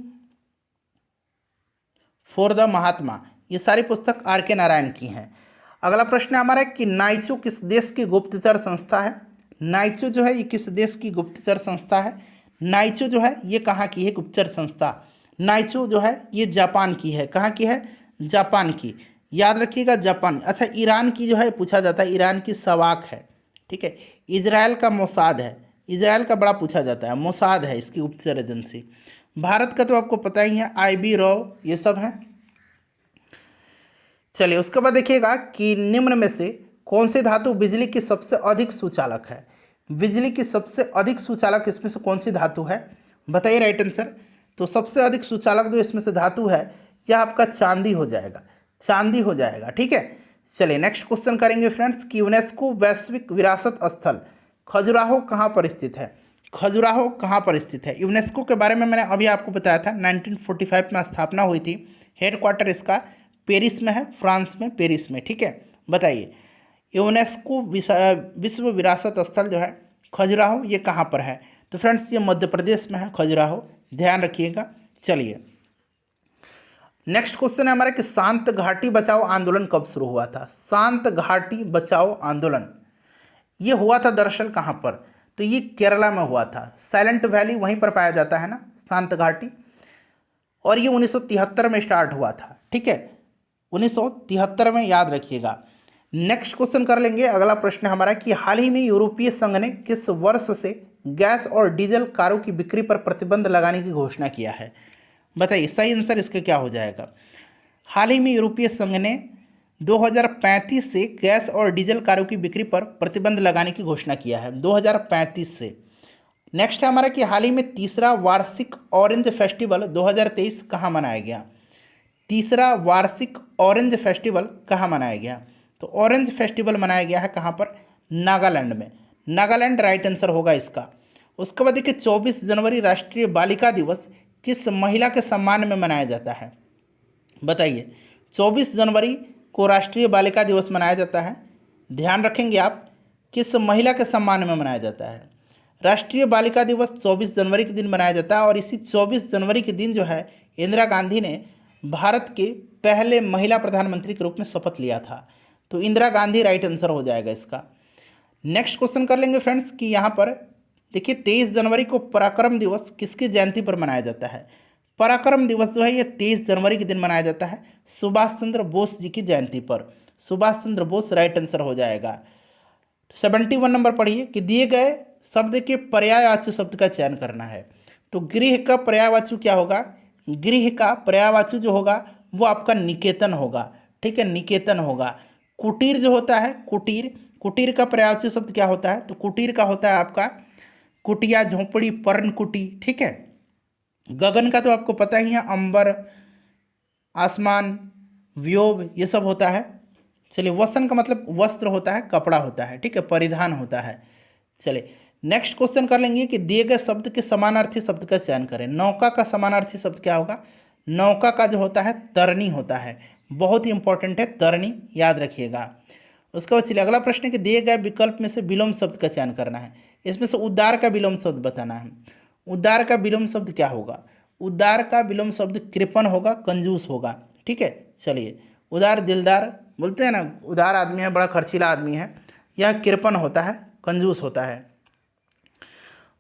फॉर द महात्मा, ये सारी पुस्तक आर के नारायण की हैं। अगला प्रश्न है हमारा कि नाइचो किस देश की गुप्तचर संस्था है? नाइचो जो है ये किस देश की गुप्तचर संस्था है? नाइचो जो है ये कहाँ की है गुप्तचर संस्था? नाइचो जो है ये जापान की है। कहाँ की है? जापान की, याद रखिएगा, जापान। अच्छा, ईरान की जो है पूछा जाता है, ईरान की सवाक है, ठीक है। इजराइल का मोसाद है, इजराइल का बड़ा पूछा जाता है, मोसाद है इसकी गुप्तचर एजेंसी। भारत का तो आपको पता ही है, IB रॉ, ये सब हैं। चलिए उसके बाद देखिएगा कि निम्न में से कौन सी धातु बिजली की सबसे अधिक सुचालक है? बिजली की सबसे अधिक सुचालक इसमें से कौन सी धातु है? बताइए राइट आंसर। तो सबसे अधिक सुचालक जो इसमें से धातु है यह आपका चांदी हो जाएगा, चांदी हो जाएगा, ठीक है। चलिए नेक्स्ट क्वेश्चन करेंगे फ्रेंड्स कि यूनेस्को वैश्विक विरासत स्थल खजुराहो कहाँ पर स्थित है? खजुराहो कहाँ पर स्थित है? यूनेस्को के बारे में मैंने अभी आपको बताया था, 1945 में स्थापना हुई थी। हेडक्वार्टर इसका पेरिस में है, फ्रांस में, पेरिस में, ठीक है। बताइए यूनेस्को विश्व विरासत स्थल जो है खजुराहो ये कहाँ पर है? तो फ्रेंड्स ये मध्य प्रदेश में है खजुराहो, ध्यान रखिएगा। चलिए नेक्स्ट क्वेश्चन है हमारा कि शांत घाटी बचाओ आंदोलन कब शुरू हुआ था? शांत घाटी बचाओ आंदोलन ये हुआ था दरअसल कहाँ पर? तो ये केरला में हुआ था। साइलेंट वैली वहीं पर पाया जाता है ना, शांत घाटी। और ये 1973 में स्टार्ट हुआ था, ठीक है, 1973 में, याद रखिएगा। नेक्स्ट क्वेश्चन कर लेंगे। अगला प्रश्न हमारा कि हाल ही में यूरोपीय संघ ने किस वर्ष से गैस और डीजल कारों की बिक्री पर प्रतिबंध लगाने की घोषणा किया है? बताइए सही आंसर इसका क्या हो जाएगा। हाल ही में यूरोपीय संघ ने 2035 से गैस और डीजल कारों की बिक्री पर प्रतिबंध लगाने की घोषणा किया है, 2035 से। नेक्स्ट है हमारा कि हाल ही में तीसरा वार्षिक ऑरेंज फेस्टिवल 2023 कहाँ मनाया गया? तीसरा वार्षिक ऑरेंज फेस्टिवल कहाँ मनाया गया? तो ऑरेंज फेस्टिवल मनाया गया है कहाँ पर? नागालैंड में। नागालैंड राइट आंसर होगा इसका। उसके बाद देखिए 24 जनवरी राष्ट्रीय बालिका दिवस किस महिला के सम्मान में मनाया जाता है? बताइए 24 जनवरी को राष्ट्रीय बालिका दिवस मनाया जाता है, ध्यान रखेंगे आप, किस महिला के सम्मान में मनाया जाता है? राष्ट्रीय बालिका दिवस 24 जनवरी के दिन मनाया जाता है। और इसी 24 जनवरी के दिन जो है इंदिरा गांधी ने भारत के पहले महिला प्रधानमंत्री के रूप में शपथ लिया था? तो इंदिरा गांधी राइट आंसर हो जाएगा इसका। नेक्स्ट क्वेश्चन कर लेंगे फ्रेंड्स कि यहाँ पर देखिए 23 जनवरी को पराक्रम दिवस किसकी जयंती पर मनाया जाता है? पराक्रम दिवस जो है ये 23 जनवरी के दिन मनाया जाता है, सुभाष चंद्र बोस जी की जयंती पर। सुभाष चंद्र बोस राइट आंसर हो जाएगा। 71 नंबर पढ़िए कि दिए गए शब्द के पर्यायवाची शब्द का चयन करना है। तो गृह का पर्यायवाची क्या होगा? गृह का पर्यायवाची जो होगा वो आपका निकेतन होगा, ठीक है, निकेतन होगा। कुटीर जो होता है, कुटीर, कुटीर का पर्यायवाची शब्द क्या होता है? तो कुटीर का होता है आपका कुटिया, झोंपड़ी, पर्णकुटी, ठीक है। गगन का तो आपको पता ही है, अंबर, आसमान, व्योम, ये सब होता है। चलिए, वसन का मतलब वस्त्र होता है, कपड़ा होता है, ठीक है, परिधान होता है। चलिए नेक्स्ट क्वेश्चन कर लेंगे कि दिए गए शब्द के समानार्थी शब्द का चयन करें। नौका का समानार्थी शब्द क्या होगा? नौका का जो होता है तरनी होता है, बहुत ही इंपॉर्टेंट है तरनी, याद रखिएगा। उसके बाद चलिए अगला प्रश्न है कि दिए गए विकल्प में से विलोम शब्द का चयन करना है। इसमें से उद्दार का विलोम शब्द बताना है। उद्दार का विलोम शब्द क्या होगा? उद्दार का विलोम शब्द कृपण होगा, कंजूस होगा, ठीक है। चलिए, उदार दिलदार बोलते हैं ना, उदार आदमी है, बड़ा खर्चीला आदमी है, यह कृपण होता है, कंजूस होता है।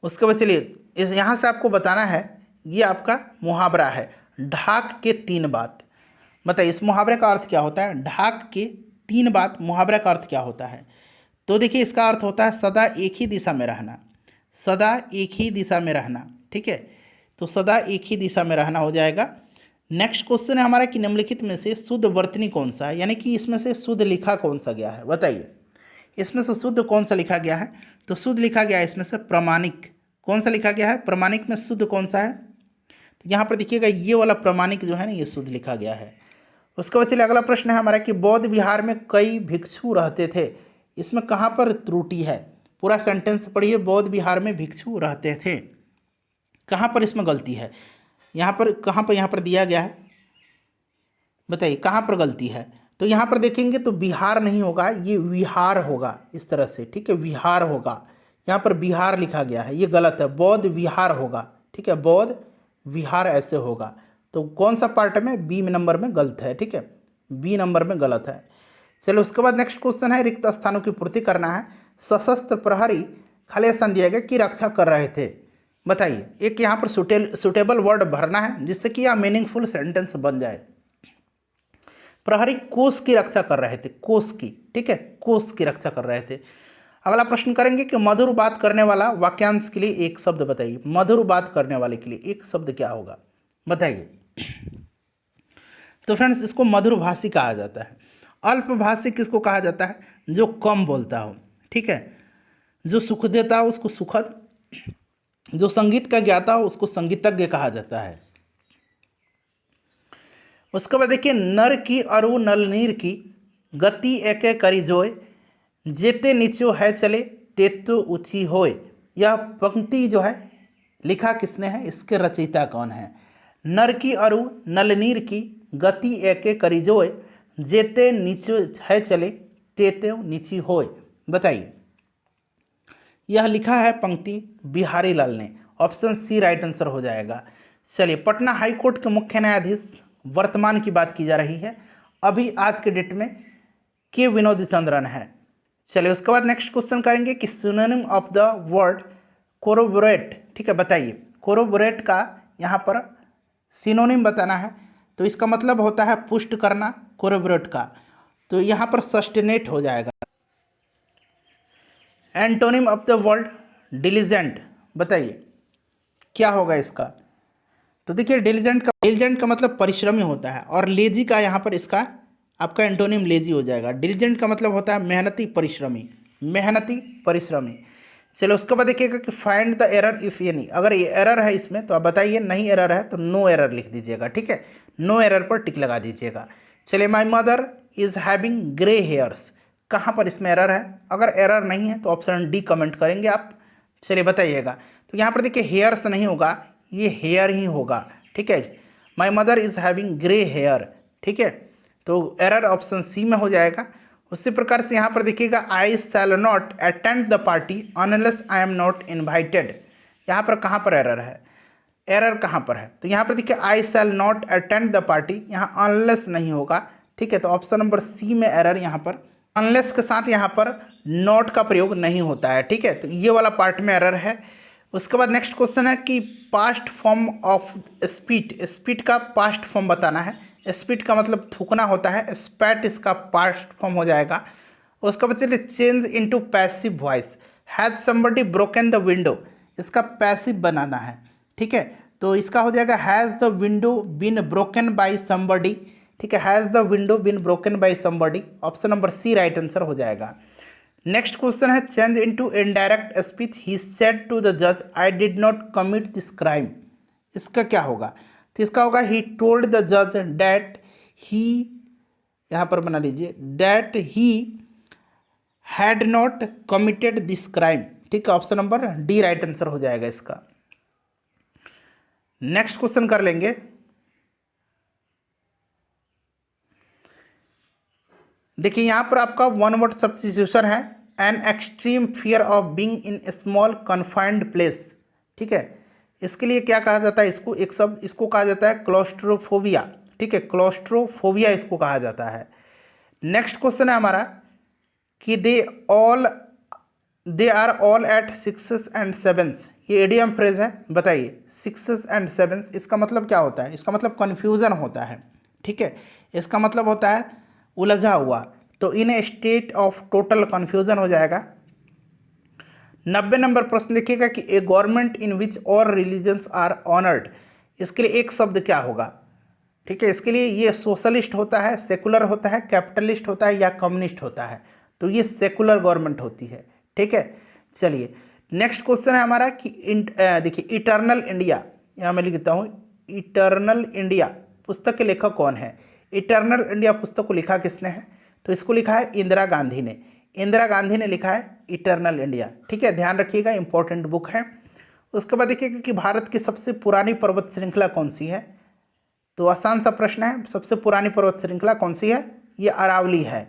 उसके बाद चलिए इस यहाँ से आपको बताना है, ये आपका मुहावरा है, ढाक के 3 बात। बताइए इस मुहावरे का अर्थ क्या होता है? ढाक के 3 बात, मुहावरे का अर्थ क्या होता है? तो देखिए इसका अर्थ होता है सदा एक ही दिशा में रहना, सदा एक ही दिशा में रहना, ठीक है। तो सदा एक ही दिशा में रहना हो जाएगा। नेक्स्ट क्वेश्चन है हमारा कि निम्नलिखित में से शुद्ध वर्तनी कौन सा है, यानी कि इसमें से शुद्ध लिखा कौन सा गया है? बताइए इसमें से शुद्ध कौन सा लिखा गया है? तो शुद्ध लिखा गया है इसमें से प्रामाणिक। कौन सा लिखा गया है? प्रामाणिक में शुद्ध कौन सा है? तो यहाँ पर देखिएगा ये वाला प्रामाणिक जो है ना, ये शुद्ध लिखा गया है। उसके बाद चलिए अगला प्रश्न है हमारा कि बौद्ध विहार में कई भिक्षु रहते थे, इसमें कहाँ पर त्रुटि है? पूरा सेंटेंस पढ़िए, बौद्ध विहार में भिक्षु रहते थे, कहाँ पर इसमें गलती है? यहाँ पर कहाँ पर यहाँ पर दिया गया है, बताइए कहाँ पर गलती है? तो यहाँ पर देखेंगे तो बिहार नहीं होगा, ये विहार होगा, इस तरह से, ठीक है, विहार होगा। यहाँ पर बिहार लिखा गया है, ये गलत है, बौद्ध विहार होगा, ठीक है, बौद्ध विहार ऐसे होगा। तो कौन सा पार्ट में? बी नंबर में गलत है, ठीक है, बी नंबर में गलत है। चलो उसके बाद नेक्स्ट क्वेश्चन है, रिक्त स्थानों की पूर्ति करना है। सशस्त्र प्रहरी खाली स्थान दिया गया की रक्षा कर रहे थे? बताइए, एक यहाँ पर सुटेबल वर्ड भरना है जिससे कि यह मीनिंगफुल सेंटेंस बन जाए। प्रहरी कोष की रक्षा कर रहे थे, कोष की, ठीक है, कोष की रक्षा कर रहे थे। अगला प्रश्न करेंगे कि मधुर बात करने वाला वाक्यांश के लिए एक शब्द बताइए। मधुर बात करने वाले के लिए एक शब्द क्या होगा? बताइए। तो फ्रेंड्स इसको मधुरभाषी कहा जाता है। अल्पभाषी किसको कहा जाता है? जो कम बोलता हो, ठीक है, जो सुख देता हो उसको सुखद, जो संगीत का ज्ञाता हो उसको संगीतज्ञ कहा जाता है। उसके बाद देखिए, नर की अरु नल नीर की गति एके करी जोय, जेते नीचो है चले तेतो ऊंची होय। यह पंक्ति जो है लिखा किसने है? इसके रचयिता कौन है? नर की अरु नलनीर की गति एके करी जोय, जेते नीचो है चले तेते नीची होय। बताइए, यह लिखा है पंक्ति बिहारी लाल ने। ऑप्शन सी राइट आंसर हो जाएगा। चलिए, पटना हाई कोर्ट के मुख्य न्यायाधीश वर्तमान की बात की जा रही है, अभी आज के डेट में के विनोद चंद्रन है। चलिए उसके बाद नेक्स्ट क्वेश्चन करेंगे कि synonym of the word corroborate, ठीक है, बताइए कोरोबोरेट का यहाँ पर सिनोनिम बताना है। तो इसका मतलब होता है पुष्ट करना, कोरोबोरेट का, तो यहाँ पर सस्टेनेट हो जाएगा। Antonym of the word diligent, बताइए क्या होगा इसका? तो देखिए डिलीजेंट का मतलब परिश्रमी होता है, और लेजी का यहाँ पर इसका आपका एंटोनिम लेजी हो जाएगा। डिलीजेंट का मतलब होता है मेहनती परिश्रमी, मेहनती परिश्रमी। चलो उसके बाद देखिएगा कि find the error if any, अगर ये एरर है इसमें तो आप बताइए, नहीं एरर है तो नो एरर लिख दीजिएगा, ठीक है, नो एरर पर टिक लगा दीजिएगा। चलिए, माई mother is having grey hairs, कहाँ पर इसमें एरर है? अगर एरर नहीं है तो ऑप्शन डी कमेंट करेंगे आप। चलिए बताइएगा, तो यहाँ पर देखिए हेयर्स नहीं होगा, ये हेयर ही होगा, ठीक है, my mother is having grey hair, ठीक है, तो एरर ऑप्शन सी में हो जाएगा। उसी प्रकार से यहाँ पर देखिएगा, I shall not attend the party unless I am not invited, यहाँ पर कहाँ पर एरर है? एरर कहाँ पर है, तो यहाँ पर देखिए I shall not attend the party, यहाँ अनलेस नहीं होगा, ठीक है। तो ऑप्शन नंबर सी में एरर, यहाँ पर अनलेस के साथ यहाँ पर नॉट का प्रयोग नहीं होता है, ठीक है। तो ये वाला पार्ट में एरर है। उसके बाद नेक्स्ट क्वेश्चन है कि past form of spit, spit का पास्ट फॉर्म बताना है। स्पीट का मतलब थूकना होता है, स्पैट इसका पास्ट फॉर्म हो जाएगा। उसके बाद चलिए change into passive voice, has somebody broken the window, इसका पैसिव बनाना है, ठीक है। तो इसका हो जाएगा has the window been broken by somebody, ठीक है। Has the window been broken by somebody, option number c right answer हो जाएगा। नेक्स्ट क्वेश्चन है change into indirect speech, he said to the जज I did not commit this crime, इसका क्या होगा, तो इसका होगा ही टोल्ड द जज डैट ही, यहाँ पर बना लीजिए that he had not committed this crime, ठीक है। Option number D right answer हो जाएगा इसका। नेक्स्ट क्वेश्चन कर लेंगे, देखिए यहाँ पर आपका वन वर्ड सब्स्टिट्यूशन है, an extreme fear of being in small confined place, ठीक है। इसके लिए क्या कहा जाता है, इसको एक शब्द इसको कहा जाता है क्लॉस्ट्रोफोबिया, ठीक है। क्लॉस्ट्रोफोबिया इसको कहा जाता है। नेक्स्ट क्वेश्चन है हमारा कि they are all at sixes and sevens, ये एडियम फ्रेज है, बताइए सिक्सेस एंड सेवेंस इसका मतलब क्या होता है, इसका मतलब कन्फ्यूज़न होता है, ठीक है। इसका मतलब होता है उलझा हुआ, तो in a state of total confusion हो जाएगा। 90 नंबर प्रश्न देखिएगा कि a government in which all religions are honoured, इसके लिए एक शब्द क्या होगा, ठीक है। इसके लिए ये सोशलिस्ट होता है, सेकुलर होता है, कैपिटलिस्ट होता है या कम्युनिस्ट होता है, तो ये सेकुलर गवर्नमेंट होती है, ठीक है। चलिए नेक्स्ट क्वेश्चन है हमारा कि देखिए इटर्नल इंडिया, यहाँ मैं लिखता हूँ इटर्नल इंडिया पुस्तक के लेखक कौन है। इटर्नल इंडिया पुस्तक को लिखा किसने है, तो इसको लिखा है इंदिरा गांधी ने, इंदिरा गांधी ने लिखा है इटर्नल इंडिया, ठीक है। ध्यान रखिएगा इंपॉर्टेंट बुक है। उसके बाद देखिएगा कि भारत की सबसे पुरानी पर्वत श्रृंखला कौन सी है, तो आसान सा प्रश्न है, सबसे पुरानी पर्वत श्रृंखला कौन सी है, ये अरावली है।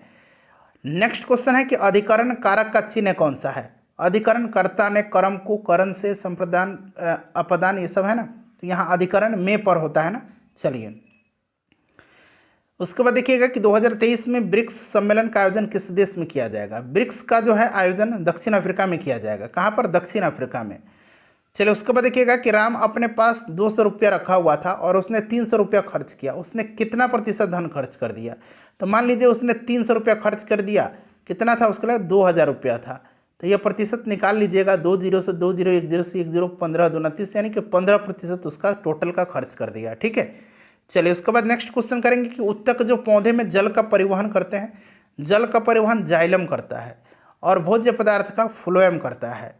नेक्स्ट क्वेश्चन है कि अधिकरण कारक का चिन्ह कौन सा है, अधिकरण कर्ता ने कर्म को करण से संप्रदान अपदान ये सब है ना, तो यहाँ अधिकरण में पर होता है ना। चलिए उसके बाद देखिएगा कि 2023 में ब्रिक्स सम्मेलन का आयोजन किस देश में किया जाएगा, ब्रिक्स का जो है आयोजन दक्षिण अफ्रीका में किया जाएगा, कहाँ पर, दक्षिण अफ्रीका में। चलिए उसके बाद देखिएगा कि राम अपने पास 200 रुपया रखा हुआ था और उसने 300 रुपया खर्च किया, उसने कितना प्रतिशत धन खर्च कर दिया, तो मान लीजिए उसने 300 रुपया खर्च कर दिया, कितना था उसके लिए 2000 रुपया था, तो यह प्रतिशत निकाल लीजिएगा, 2 0 से 2 0 1 0 से 1 0 15 2 29, यानी कि 15% उसका टोटल का खर्च कर दिया, ठीक है। चलिए उसके बाद नेक्स्ट क्वेश्चन करेंगे कि उत्तक जो पौधे में जल का परिवहन करते हैं, जल का परिवहन जाइलम करता है और भोज्य पदार्थ का फ्लोएम करता है।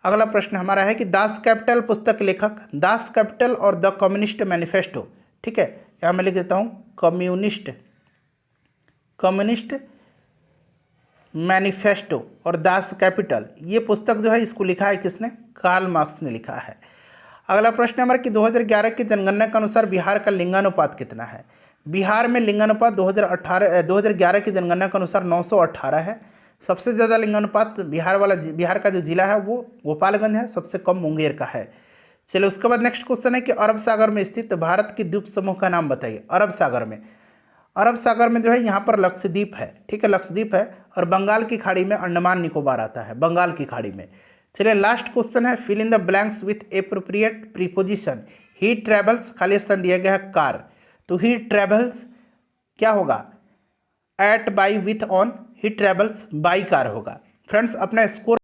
अगला प्रश्न हमारा है कि दास कैपिटल पुस्तक लेखक, दास कैपिटल और द कम्युनिस्ट मैनिफेस्टो, ठीक है। यहाँ मैं लिख देता हूँ कम्युनिस्ट मैनिफेस्टो और दास कैपिटल, ये पुस्तक जो है इसको लिखा है किसने, कार्ल मार्क्स ने लिखा है। अगला प्रश्न हमारा कि 2011 की जनगणना के अनुसार बिहार का लिंगानुपात कितना है, बिहार में लिंगानुपात 2011 की जनगणना के अनुसार 918 है। सबसे ज़्यादा लिंगानुपात बिहार का जो जिला है वो गोपालगंज है, सबसे कम मुंगेर का है। चलिए उसके बाद नेक्स्ट क्वेश्चन है कि अरब सागर में स्थित भारत के द्वीप समूह का नाम बताइए। अरब सागर में जो है यहाँ पर लक्षद्वीप है, ठीक है, लक्षद्वीप है, और बंगाल की खाड़ी में अंडमान निकोबार आता है, बंगाल की खाड़ी में। चलिए लास्ट क्वेश्चन है fill in the blanks with appropriate preposition, he travels, खाली स्थान दिया गया है कार, तो ही ट्रेवल्स क्या होगा, at, by, with, on, he travels by car होगा। फ्रेंड्स अपना स्कोर